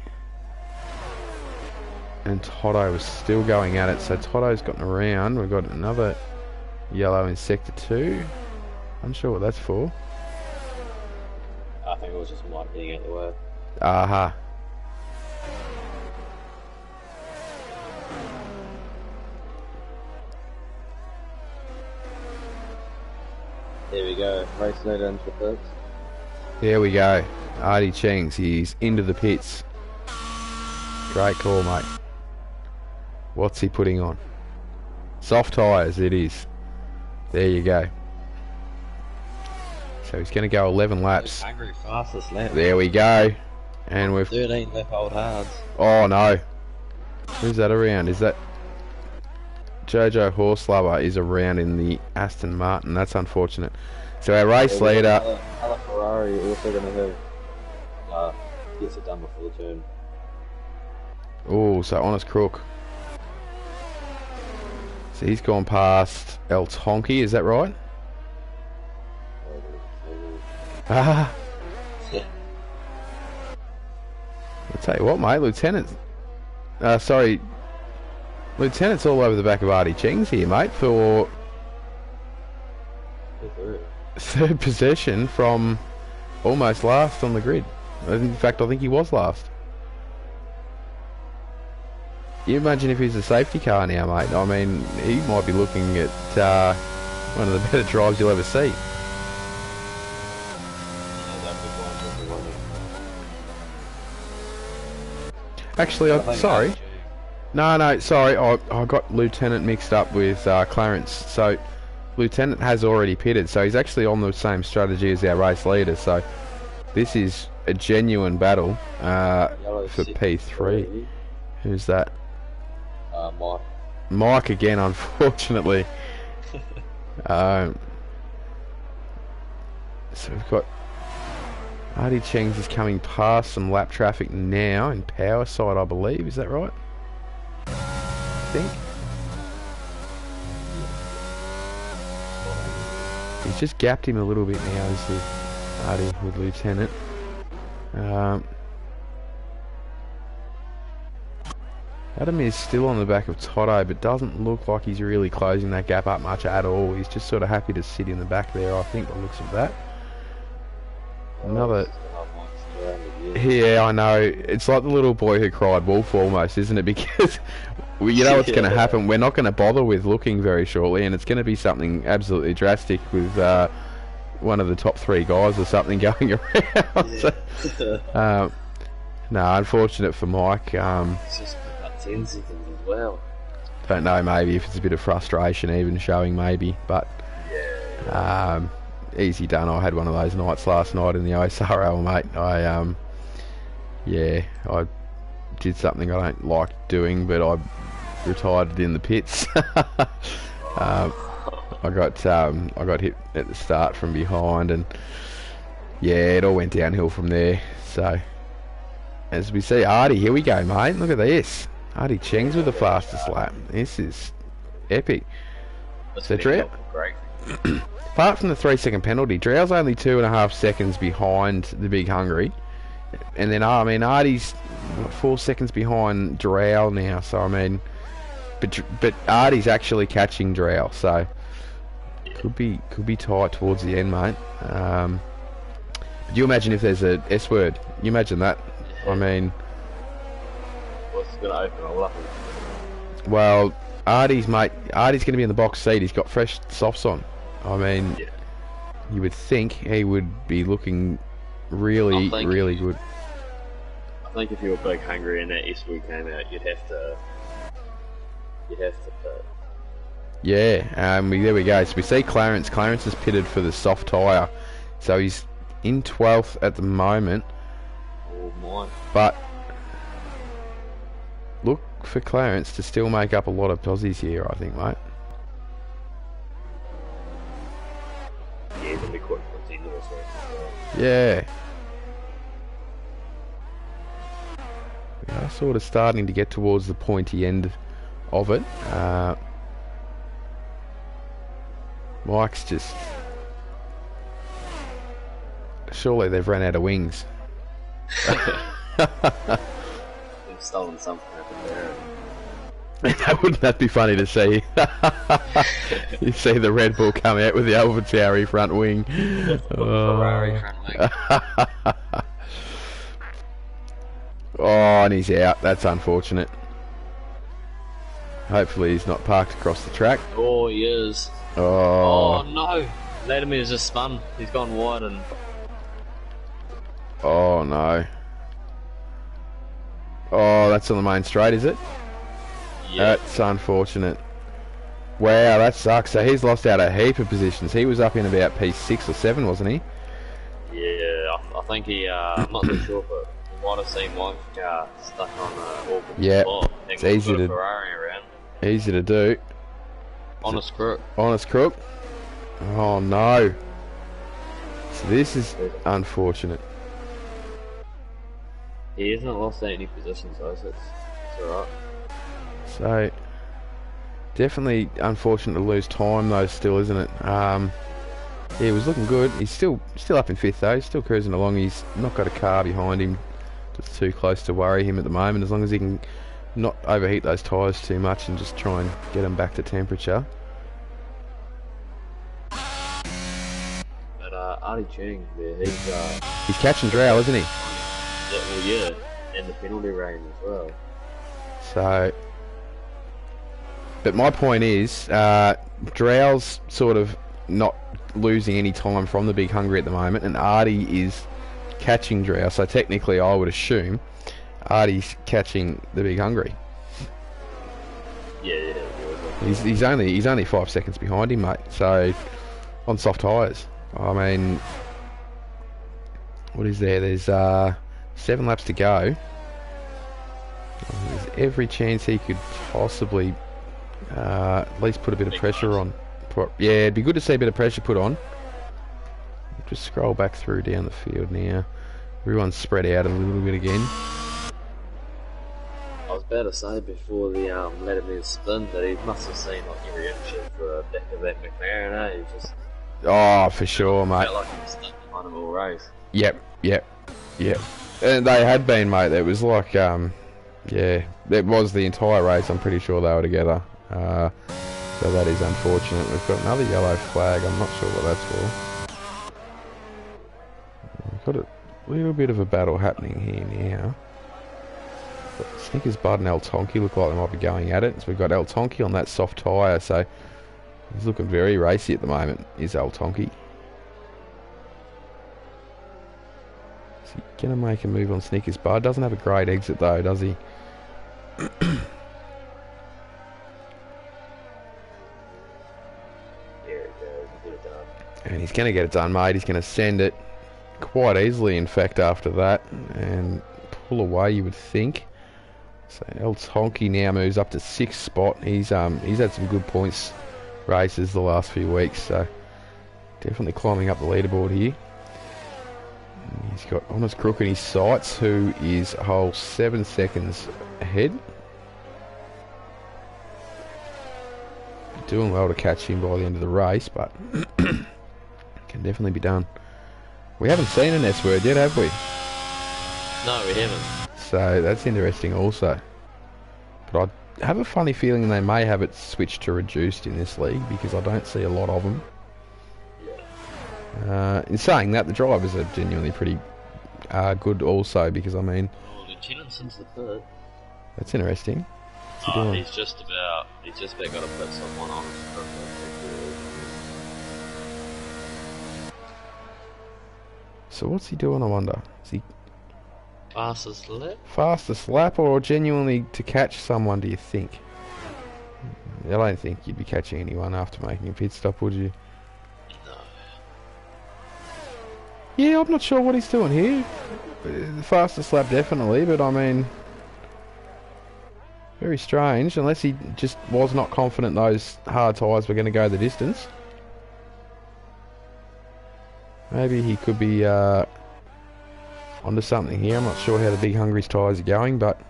and Toto was still going at it, so Toto's gotten around. We've got another yellow in sector 2. Unsure what that's for. I think it was just Mike getting out the way. Aha. There we go, race leader into the pits. There we go. Artie Cheng's, he's into the pits. Great call, mate. What's he putting on? Soft tyres, it is. There you go. So he's going to go 11 laps. Angry fastest lap. There we go. And we've... 13 lap old hards. Oh no. Who's that around? Is that... Jojo Horselover is around in the Aston Martin. That's unfortunate. So our race leader... Other Ferrari also going to have... gets it done before the turn. Oh, so Honest Crook. So he's gone past El Tonki, is that right? Ah. I'll tell you what, mate, Lieutenant's all over the back of Artie Cheng's here, mate, for third possession from almost last on the grid. In fact, I think he was last. You imagine if he's a safety car now, mate. I mean, he might be looking at one of the better drives you'll ever see. Actually, sorry. No, sorry. I got Lieutenant mixed up with Clarence. So, Lieutenant has already pitted. So, he's actually on the same strategy as our race leader. So, this is a genuine battle for P3. Who's that? Mike. Mike again, unfortunately. So we've got Artie Cheng's is coming past some lap traffic now in power side, I believe. Is that right? I think. He's just gapped him a little bit now, this is Artie with Lieutenant. Adam is still on the back of Toto, but doesn't look like he's really closing that gap up much at all. He's just sort of happy to sit in the back there, I think, by the looks of that. Another... Yeah, I know. It's like the little boy who cried wolf almost, isn't it? Because you know what's going to happen. We're not going to bother with looking very shortly, and it's going to be something absolutely drastic with one of the top 3 guys or something going around. Yeah. So, no, unfortunate for Mike. It's just about 10 seconds as well. Don't know, maybe if it's a bit of frustration even showing, maybe, but easy done. I had one of those nights last night in the OSRL, mate. I did something I don't like doing, but I retired it in the pits. I got hit at the start from behind, and it all went downhill from there. So as we see, Artie, here we go, mate. Look at this. Artie Cheng's with the fastest lap. This is epic. So Drow, apart from the 3-second penalty, Drow's only 2.5 seconds behind the Big Hungry, and then Artie's 4 seconds behind Drow now. So I mean, but Artie's actually catching Drow, so could be tight towards the end, mate. But you imagine if there's a S word? You imagine that? I mean, what's going to open all up? Well, Artie's going to be in the box seat. He's got fresh softs on. I mean, you would think he would be looking really good. I think if you were Big Hungry and that S word came out, you'd have to pit. Yeah, there we go. So we see Clarence. Clarence is pitted for the soft tyre, so he's in 12th at the moment. Oh my! But look for Clarence to still make up a lot of Aussies here, I think, mate. Yeah, he's gonna be quite contentious. Yeah. We are sort of starting to get towards the pointy end of it. Mike's just... Surely they've run out of wings. They've stolen something out there. Wouldn't that be funny to see? You see the Red Bull come out with the AlphaTauri front wing. Ferrari front wing. Oh, and he's out. That's unfortunate. Hopefully he's not parked across the track. Oh, he is. Oh, no. Vladimir's just spun. He's gone wide and... Oh no. Oh, that's on the main straight, is it? Yeah. That's unfortunate. Wow, that sucks. So he's lost out a heap of positions. He was up in about P6 or 7, wasn't he? Yeah, I think he, I'm not too sure, but you might have seen Mike stuck on the awkward spot. It's easy to... Ferrari around. Easy to do. Honest crook. Honest crook. Oh no. So this is unfortunate. He hasn't lost any positions though, so it's alright. So definitely unfortunate to lose time though still, isn't it? Yeah, he was looking good. He's still up in 5th though, he's still cruising along. He's not got a car behind him that's too close to worry him at the moment, as long as he can not overheat those tyres too much and just try and get them back to temperature. But Artie Cheng, yeah, he's catching Drow, isn't he? Yeah, well, yeah, and the penalty range as well. So, but my point is, Drow's sort of not losing any time from the Big Hungry at the moment, and Artie is catching Drow. So technically, I would assume Artie's catching the Big Hungry. Yeah. He's only 5 seconds behind him, mate. So on soft tyres, I mean, what is there? There's 7 laps to go. There's every chance he could possibly at least put a bit of pressure on. Yeah, it'd be good to see a bit of pressure put on. Just scroll back through down the field now. Everyone's spread out a little bit again. I was about to say before the Vladimir spin that he must have seen like every inch of back of that McLaren, eh? He just... Oh, for sure, mate. Felt like he was stuck behind him all race. Yep. And they had been, mate. It was like, yeah, it was the entire race. I'm pretty sure they were together. So that is unfortunate. We've got another yellow flag. I'm not sure what that's for. We've got little bit of a battle happening here now. But Snickers Bud and El Tonki look like they might be going at it. So we've got El Tonki on that soft tyre, so he's looking very racy at the moment, is El Tonki. Is he going to make a move on Snickers Bud? Doesn't have a great exit though, does he? And he's going to get it done, mate. He's going to send it quite easily, in fact, after that. And pull away, you would think. So El Tonki now moves up to 6th spot. He's had some good points races the last few weeks. So definitely climbing up the leaderboard here. And he's got Honest Crook in his sights, who is a whole 7 seconds ahead. Doing well to catch him by the end of the race, but... can definitely be done. We haven't seen an S word yet, have we? No, we haven't. So that's interesting also. But I have a funny feeling they may have it switched to reduced in this league because I don't see a lot of them. Yeah. In saying that, the drivers are genuinely pretty good also because, I mean... Oh, Lieutenant since the 3rd. That's interesting. He's just about got to put someone on. So what's he doing, I wonder? Is he Fastest lap? fastest lap or genuinely to catch someone, do you think? I don't think you'd be catching anyone after making a pit stop, would you? No. Yeah, I'm not sure what he's doing here. The fastest lap definitely, but I mean... very strange, unless he just was not confident those hard tyres were going to go the distance. Maybe he could be onto something here. I'm not sure how the Big Hungry's tyres are going, but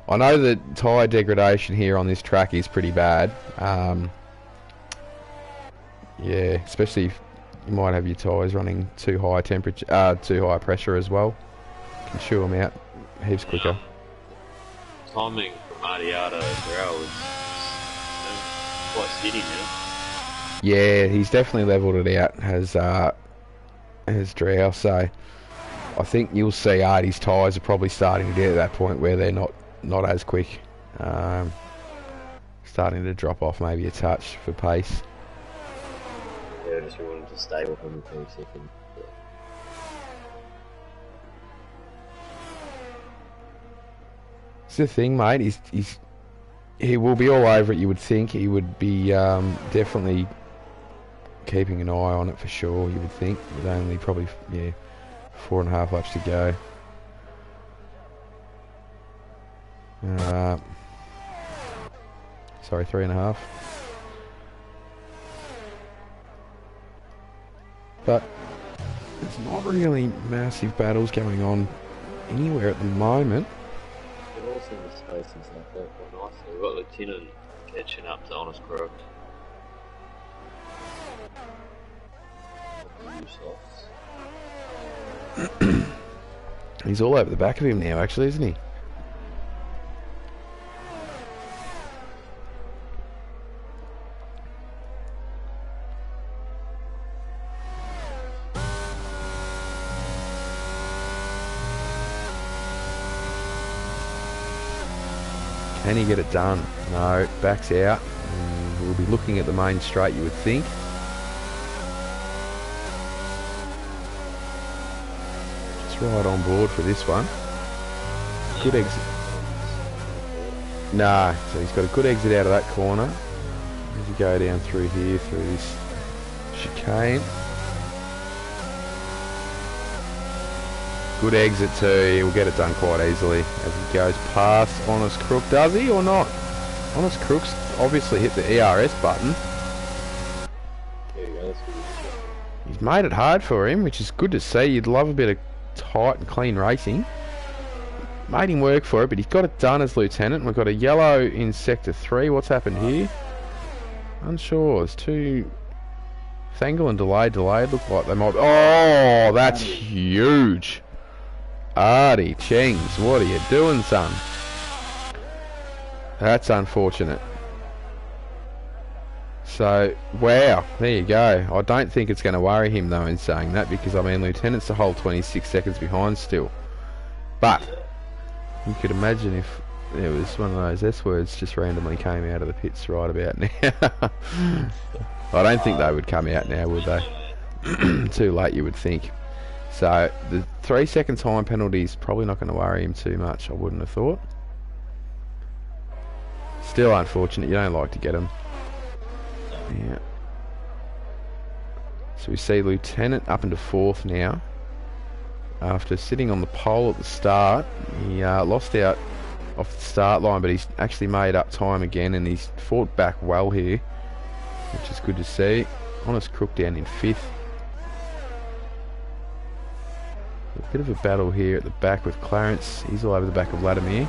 I know that tyre degradation here on this track is pretty bad. Yeah, especially if you might have your tyres running too high temperature, too high pressure as well. Can chew them out heaps quicker. Timing from Adiada as well is quite steady now. Yeah, he's definitely levelled it out as Drow, so I think you'll see Artie's tyres are probably starting to get at that point where they're not as quick. Starting to drop off maybe a touch for pace. Yeah, I just want him to stay with him for a second. Yeah. It's the thing, mate, he will be all over it, you would think. He would be definitely keeping an eye on it for sure, you would think. With only probably, 4.5 laps to go. Sorry, 3.5. But there's not really massive battles going on anywhere at the moment. They've all seen the space and stuff quite nicely. We've got Lieutenant catching up to Honest Crook. He's all over the back of him now, actually, isn't he? Can he get it done? No, backs out. We'll be looking at the main straight, you would think. Just right on board for this one. Good exit. No, so he's got a good exit out of that corner. As you go down through here, through this chicane. Good exit too, he'll get it done quite easily as he goes past Honest Crook. Does he or not? Honest Crook's obviously hit the ERS button. He's made it hard for him, which is good to see. You'd love a bit of tight and clean racing. Made him work for it, but he's got it done as Lieutenant. We've got a yellow in Sector 3. What's happened here? Unsure. There's two... Thangle and delayed. Look like they might... Oh, that's huge. Artie Chengs, what are you doing, son? That's unfortunate. So, wow, there you go. I don't think it's going to worry him, though, in saying that, because, I mean, Lieutenant's a whole 26 seconds behind still. But, you could imagine if it was one of those S words just randomly came out of the pits right about now. I don't think they would come out now, would they? Too late, you would think. So, the 3 second time penalty is probably not going to worry him too much, I wouldn't have thought. Still unfortunate, you don't like to get them. Yeah. So we see Lieutenant up into 4th now. After sitting on the pole at the start, he lost out off the start line, but he's actually made up time again, and he's fought back well here, which is good to see. Honest Crook down in 5th. A bit of a battle here at the back with Clarence. He's all over the back of Vladimir.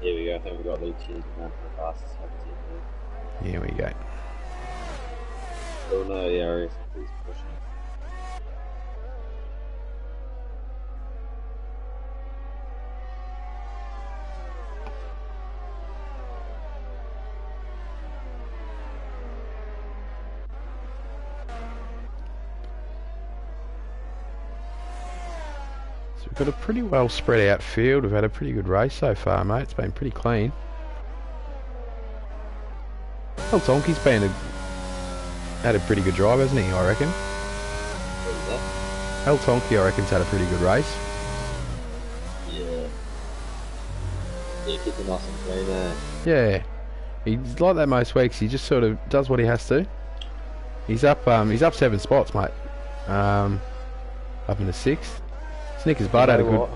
Here we go, I think we've got Luke Chin for the fastest 17 Here we go. Still no ERS, he's pushing. So we've got a pretty well spread out field. We've had a pretty good race so far, mate. It's been pretty clean. El Tonki's had a pretty good drive, hasn't he, I reckon? What is that? El Tonki, I reckon's had a pretty good race. Yeah. Yeah, keep it nice and clean there. Yeah. He's like that most weeks. He just sort of does what he has to. He's up 7 spots, mate. Up into 6th. Snickers Bud had a good...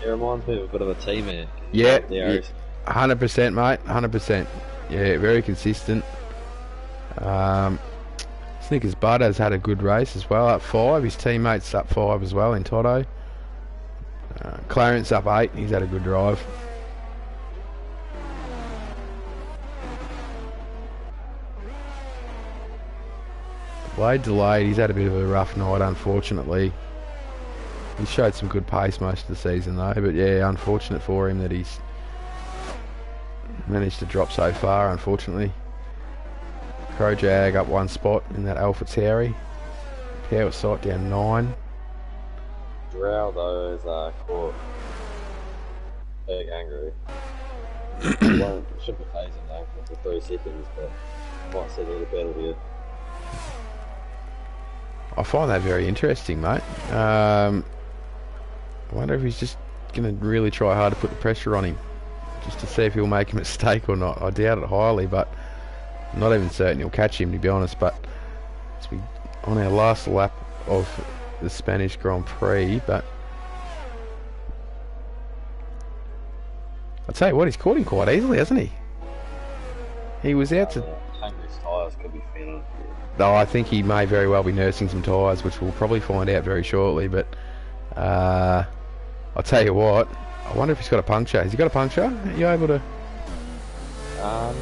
He reminds me of a bit of a team here. Yeah, Yeah, 100%, mate. 100%. Yeah, very consistent. Snickers Bud has had a good race as well, up 5. His teammates up 5 as well in Toto. Clarence up 8. He's had a good drive. Blade delayed. He's had a bit of a rough night, unfortunately. He showed some good pace most of the season, though. But yeah, unfortunate for him that he's managed to drop so far, unfortunately. Crowjag up 1 spot in that Alpha Tauri. Power sight down 9. Drow though is caught big angry. Should be phasing though for 3 seconds, but might see a little better here. I find that very interesting, mate. I wonder if he's just going to really try hard to put the pressure on him, just to see if he'll make a mistake or not. I doubt it highly, but I'm not even certain he'll catch him, to be honest. But as we on our last lap of the Spanish Grand Prix, but I'll tell you what, he's caught him quite easily, hasn't he? He was out to... Hungry's tyres could be feeling it. Oh, I think he may very well be nursing some tyres, which we'll probably find out very shortly, but I'll tell you what, I wonder if he's got a puncture. Has he got a puncture? Are you able to... Yeah.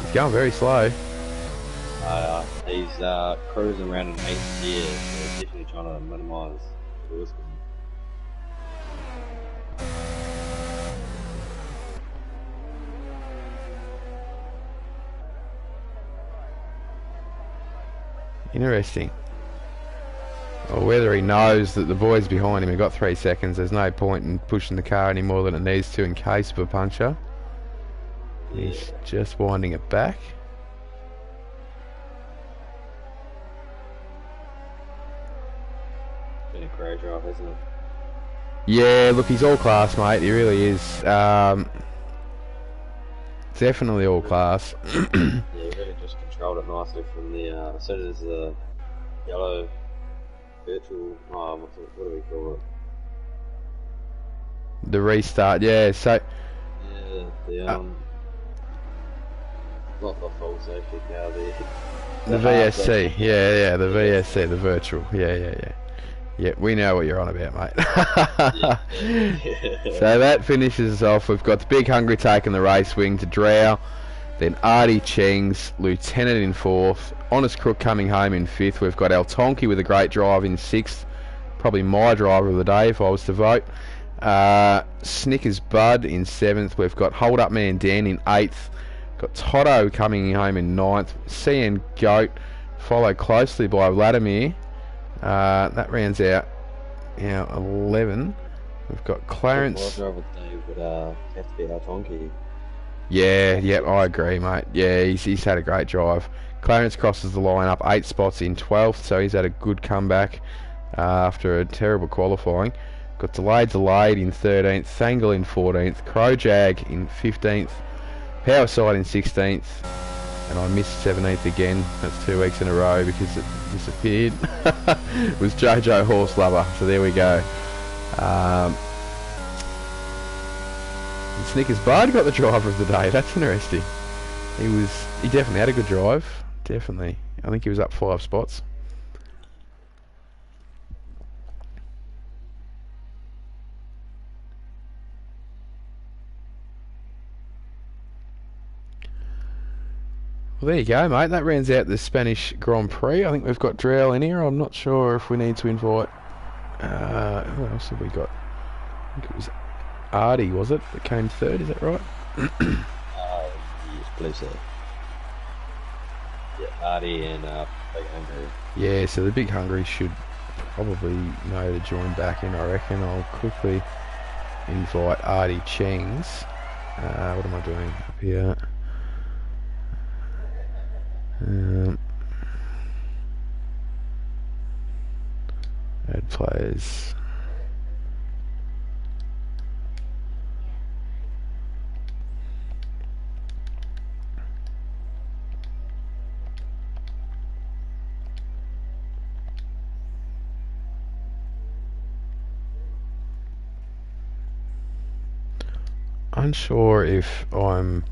He's going very slow. He's cruising around in 8th gear, so he's definitely trying to minimise the risk. Interesting. Or whether he knows that the boys behind him have got 3 seconds, there's no point in pushing the car any more than it needs to in case of a puncture. Yeah. He's just winding it back. Been a great drive, hasn't it? Yeah, look, he's all class, mate. He really is. Definitely all class. Yeah, he really just controlled it nicely from the as soon as the yellow virtual, what do we call it? The restart, yeah. So yeah, the not the full safety car, the VSC, yeah, the VSC, the virtual, yeah. Yeah, we know what you're on about, mate. So that finishes us off. We've got the Big Hungry taking the race wing to Drow. Then Artie Cheng's Lieutenant in 4th. Honest Crook coming home in 5th. We've got El Tonki with a great drive in 6th. Probably my driver of the day if I was to vote. Snickers Bud in 7th. We've got Hold Up Man Dan in 8th. Got Toto coming home in 9th. CN Goat followed closely by Vladimir. That rounds out 11. We've got Clarence. My driver of the day would have to be El Tonki. Yeah, I agree, mate. Yeah, he's had a great drive. Clarence crosses the line up 8 spots in 12th, so he's had a good comeback after a terrible qualifying. Got Delayed in 13th, Thangle in 14th, Crowjag in 15th, Powerside in 16th, and I missed 17th again. That's 2 weeks in a row because it disappeared. It was Jojo Horse Lover, so there we go. Snickers Bard got the driver of the day. That's interesting. He definitely had a good drive. Definitely. I think he was up 5 spots. Well, there you go, mate. That rounds out the Spanish Grand Prix. I think we've got Drell in here. I'm not sure if we need to invite... who else have we got? I think it was Artie, was it, that came 3rd? Is that right? Yes, please, sir. Yeah, Artie and Big Hungry. Yeah, so the Big Hungry should probably know to join back in, I reckon. I'll quickly invite Artie Chengs. What am I doing up here? Add players. Unsure if I'm...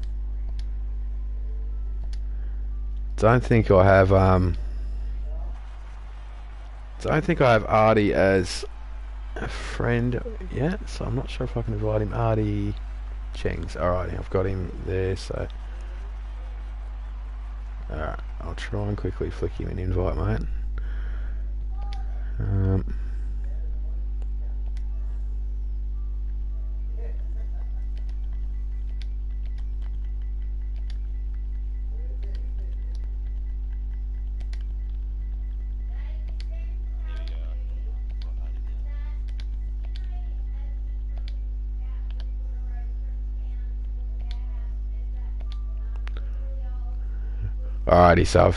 Don't think I have Artie as a friend yet, so I'm not sure if I can invite him. Artie Chengs. Alright, I've got him there, so alright, I'll try and quickly flick him an invite, mate. Alrighty, so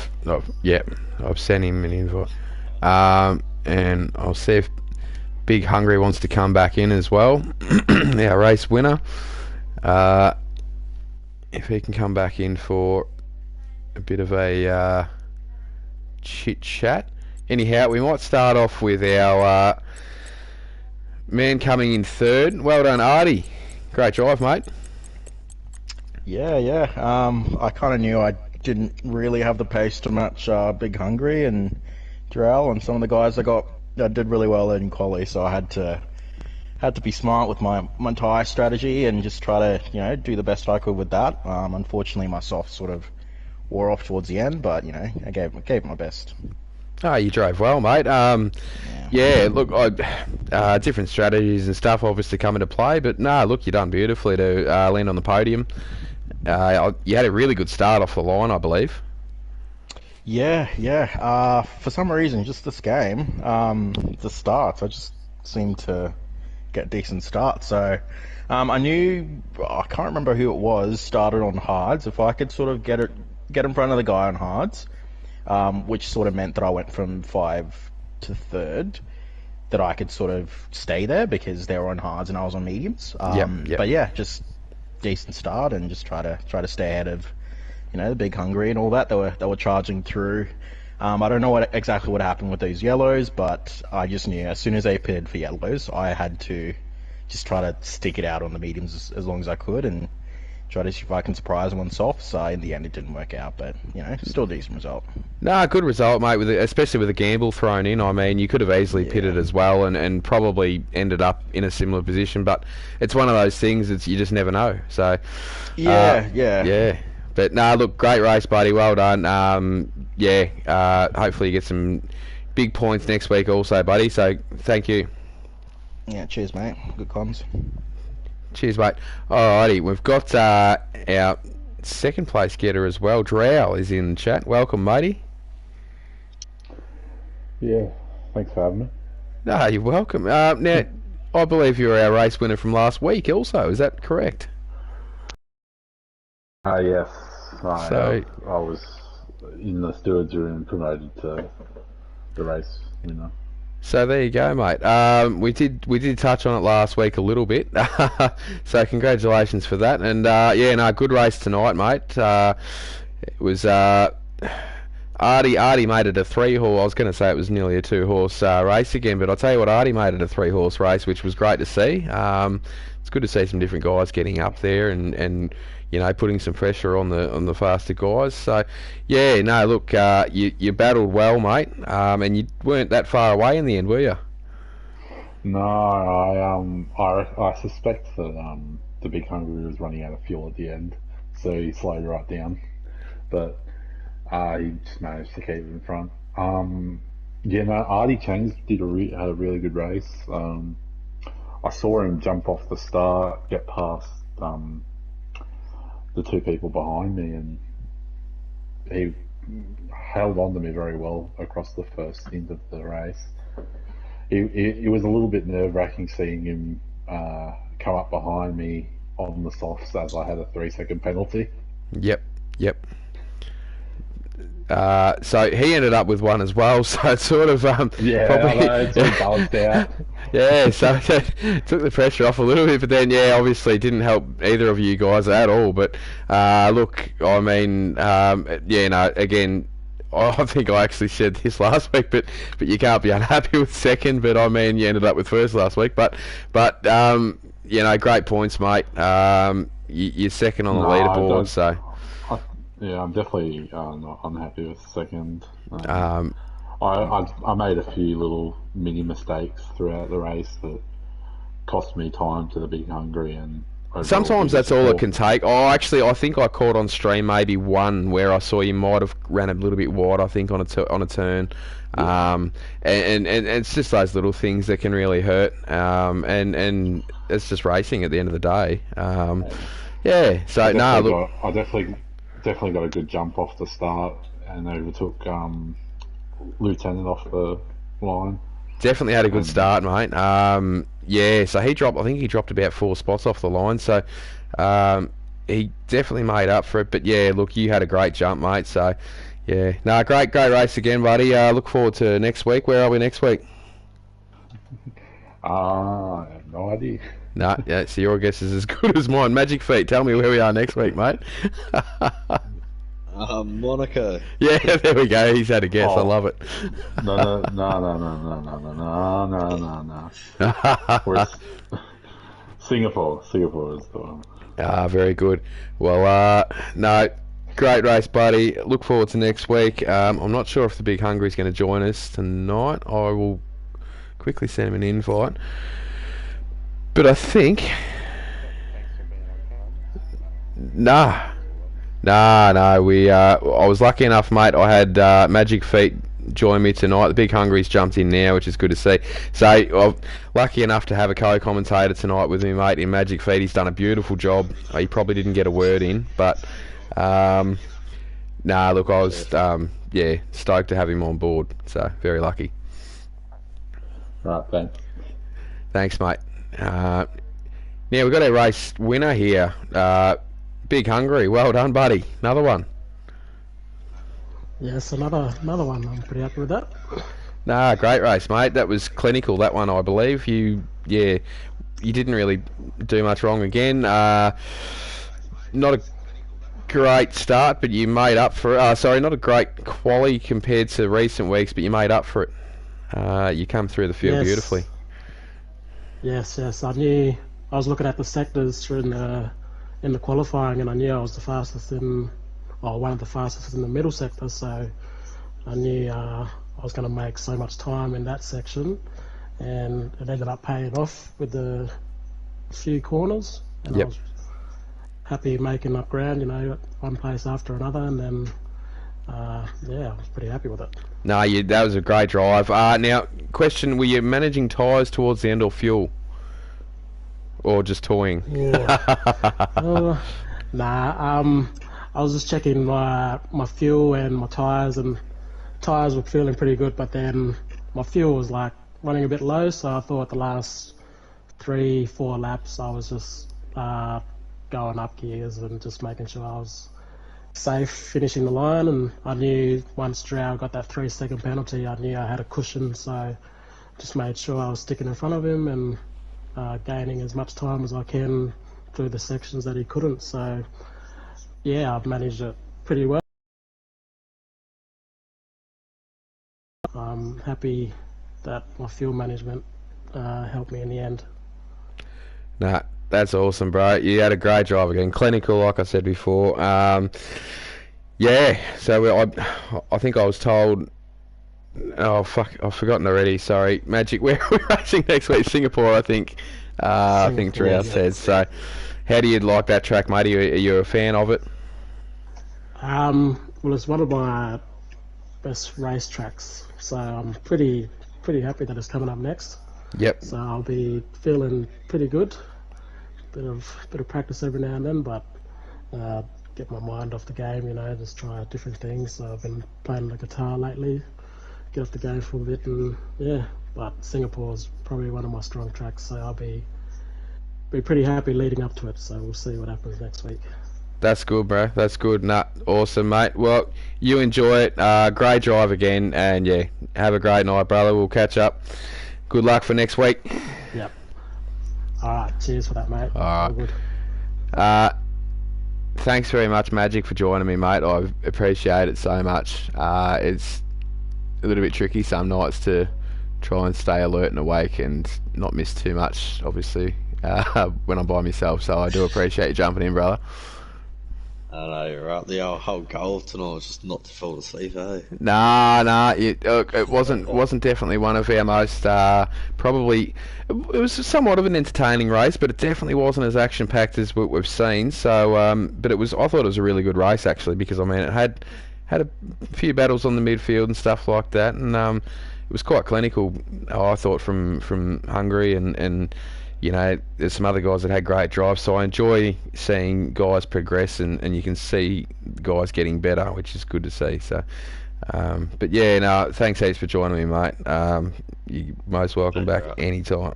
I've sent him an invite, and I'll see if Big Hungry wants to come back in as well. Our race winner, if he can come back in for a bit of a chit chat. Anyhow, we might start off with our man coming in 3rd. Well done, Artie. Great drive, mate. Yeah. I kind of knew I didn't really have the pace to match Big Hungry and Drell and some of the guys I did really well in quali, so I had to be smart with my tyre strategy and just try to do the best I could with that. Unfortunately, my soft sort of wore off towards the end, but I gave it my best. Oh, you drove well, mate. Yeah, look, different strategies and stuff obviously come into play, but look, you done beautifully to land on the podium. You had a really good start off the line, I believe. Yeah. For some reason, just this game, the starts, I just seemed to get decent starts. So I can't remember who it was, started on hards. If I could sort of get in front of the guy on hards, which sort of meant that I went from 5 to 3rd, that I could sort of stay there because they were on hards and I was on mediums. Yep. But yeah, just decent start and just try to stay ahead of the Big Hungry and all that. They were charging through. I don't know exactly what happened with those yellows, but I just knew as soon as they pitted for yellows, I had to just try to stick it out on the mediums as long as I could and try to see if I can surprise them on softs. So in the end, it didn't work out, but still a decent result. Good result, mate. Especially with a gamble thrown in. I mean, you could have easily pitted as well, and probably ended up in a similar position. But it's one of those things that you just never know. So yeah. But no, look, great race, buddy. Well done. Hopefully you get some big points next week also, buddy. So thank you. Yeah, cheers, mate. Good comms. Cheers, mate. Alrighty, we've got our second place getter as well. Drow is in the chat. Welcome, matey. Yeah, thanks for having me. No, you're welcome. Now, I believe you're our race winner from last week also. Is that correct? Yes. So- I was in the stewards room promoted to the race winner. So there you go, mate. We did touch on it last week a little bit. So congratulations for that. And good race tonight, mate. It was Artie made it a 3-horse. I was going to say it was nearly a 2-horse race again, but I'll tell you what, Artie made it a 3-horse race, which was great to see. It's good to see some different guys getting up there and putting some pressure on the faster guys. So, yeah, no, look, you battled well, mate, and you weren't that far away in the end, were you? No, I suspect that the Big Hungry was running out of fuel at the end, so he slowed right down. But he just managed to keep it in front. Artie Chains had a really good race. I saw him jump off the start, get past the two people behind me, and he held on to me very well across the first stint of the race. It was a little bit nerve-wracking seeing him come up behind me on the softs as I had a 3-second penalty. Yep. So he ended up with one as well. So it sort of probably it's all balanced out. Yeah, so it took the pressure off a little bit, but then obviously didn't help either of you guys at all. But look, I mean, again, I think I actually said this last week, but you can't be unhappy with second. But I mean, you ended up with first last week. But great points, mate. You're second on the leaderboard, so. Yeah, I'm definitely not unhappy with second. I made a few little mini mistakes throughout the race that cost me time to the Big Hungry, and sometimes that's all it can take. I think I caught on stream maybe one where I saw you might have ran a little bit wide. I think on a turn, Yeah. and it's just those little things that can really hurt. And it's just racing at the end of the day. So I definitely got a good jump off the start and overtook Lieutenant off the line. Definitely had a good start, mate. So he dropped. I think he dropped about 4 spots off the line. So he definitely made up for it. But yeah, look, you had a great jump, mate. So yeah, great race again, buddy. Look forward to next week. Where are we next week? I have no idea. So your guess is as good as mine. Magic Feet, tell me where we are next week, mate. Monaco. Yeah, there we go. He's had a guess. I love it. No. Singapore is the one. Very good. Well, great race, buddy. Look forward to next week. I'm not sure if the Big Hungry is going to join us tonight. I will quickly send him an invite. But I think... No. I was lucky enough, mate. I had Magic Feet join me tonight. The Big Hungry's jumped in now, which is good to see. So I'm lucky enough to have a co-commentator tonight with me, mate, in Magic Feet. He's done a beautiful job. He probably didn't get a word in, but I was stoked to have him on board. So very lucky. Right, thanks. Thanks, mate. Now we've got a race winner here. Big Hungry, well done, buddy. Another one. Yes, another one. I'm pretty happy with that. Great race, mate. That was clinical, that one, I believe. You didn't really do much wrong again. Not a great start, but you made up for it. Not a great quali compared to recent weeks, but you made up for it. You come through the field beautifully. Yes. I knew. I was looking at the sectors in the qualifying, and I knew I was one of the fastest in the middle sector. So I knew I was going to make so much time in that section, and it ended up paying off with the few corners. And Yep. happy making up ground, one place after another, and then yeah, I was pretty happy with it. No, that was a great drive. Now, question: were you managing tyres towards the end or fuel, or just toying? Nah. I was just checking my fuel and my tyres, and tyres were feeling pretty good, but then my fuel was like running a bit low, so I thought the last 3-4 laps I was just going up gears and just making sure I was safe finishing the line. And I knew once Drow got that 3-second penalty, I knew I had a cushion, so just made sure I was sticking in front of him and gaining as much time as I can through the sections that he couldn't. So yeah, I've managed it pretty well. I'm happy that my fuel management helped me in the end. Nah, that's awesome, bro. You had a great drive again. Clinical, like I said before. Yeah, so I think I was told... Oh, fuck, I've forgotten already. Sorry. Magic, we're racing next week. Singapore, I think. I think Drow said. So, how do you like that track, mate? Are you a fan of it? Well, it's one of my best race tracks, so I'm pretty happy that it's coming up next. Yep. So I'll be feeling pretty good. Bit of practice every now and then, but get my mind off the game, just try different things. So I've been playing the guitar lately, get off the game for a bit, and yeah. But Singapore's probably one of my strong tracks, so I'll be pretty happy leading up to it. So we'll see what happens next week. That's good, bro. That's good. Nah, awesome, mate. Well, you enjoy it. Great drive again, and yeah, have a great night, brother. We'll catch up. Good luck for next week. Yep. All right. Cheers for that, mate. All right. Thanks very much, Magic, for joining me, mate. I appreciate it so much. It's a little bit tricky some nights to try and stay alert and awake and not miss too much, obviously, when I'm by myself. So I do appreciate you jumping in, brother. I know, you're right. The whole goal tonight was just not to fall asleep, eh? Nah. It wasn't definitely one of our most probably. It was somewhat of an entertaining race, but it definitely wasn't as action packed as what we've seen. So, but I thought it was a really good race actually, because I mean it had a few battles on the midfield and stuff like that, and it was quite clinical. I thought from Hungary and. There's some other guys that had great drives, so I enjoy seeing guys progress, and you can see guys getting better, which is good to see. So, but yeah, no, thanks heaps for joining me, mate. You're most welcome back anytime.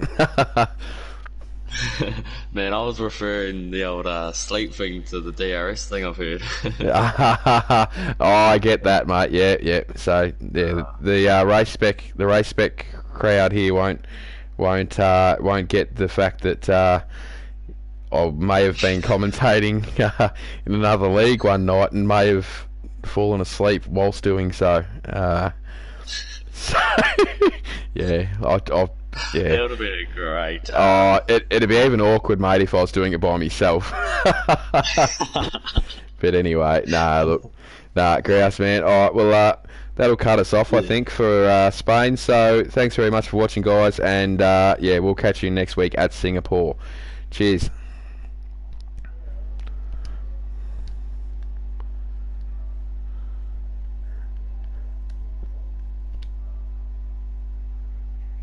Man, I was referring the old sleep thing to the DRS thing I've heard. Oh, I get that, mate. Yeah. So yeah, the race spec crowd here won't get the fact that I may have been commentating in another league one night and may have fallen asleep whilst doing so. So yeah, yeah. That would have been great. It'd be even awkward, mate, if I was doing it by myself. But anyway, grouse, man. All right, well, that'll cut us off, I think, for Spain. So thanks very much for watching, guys, and yeah, we'll catch you next week at Singapore. Cheers.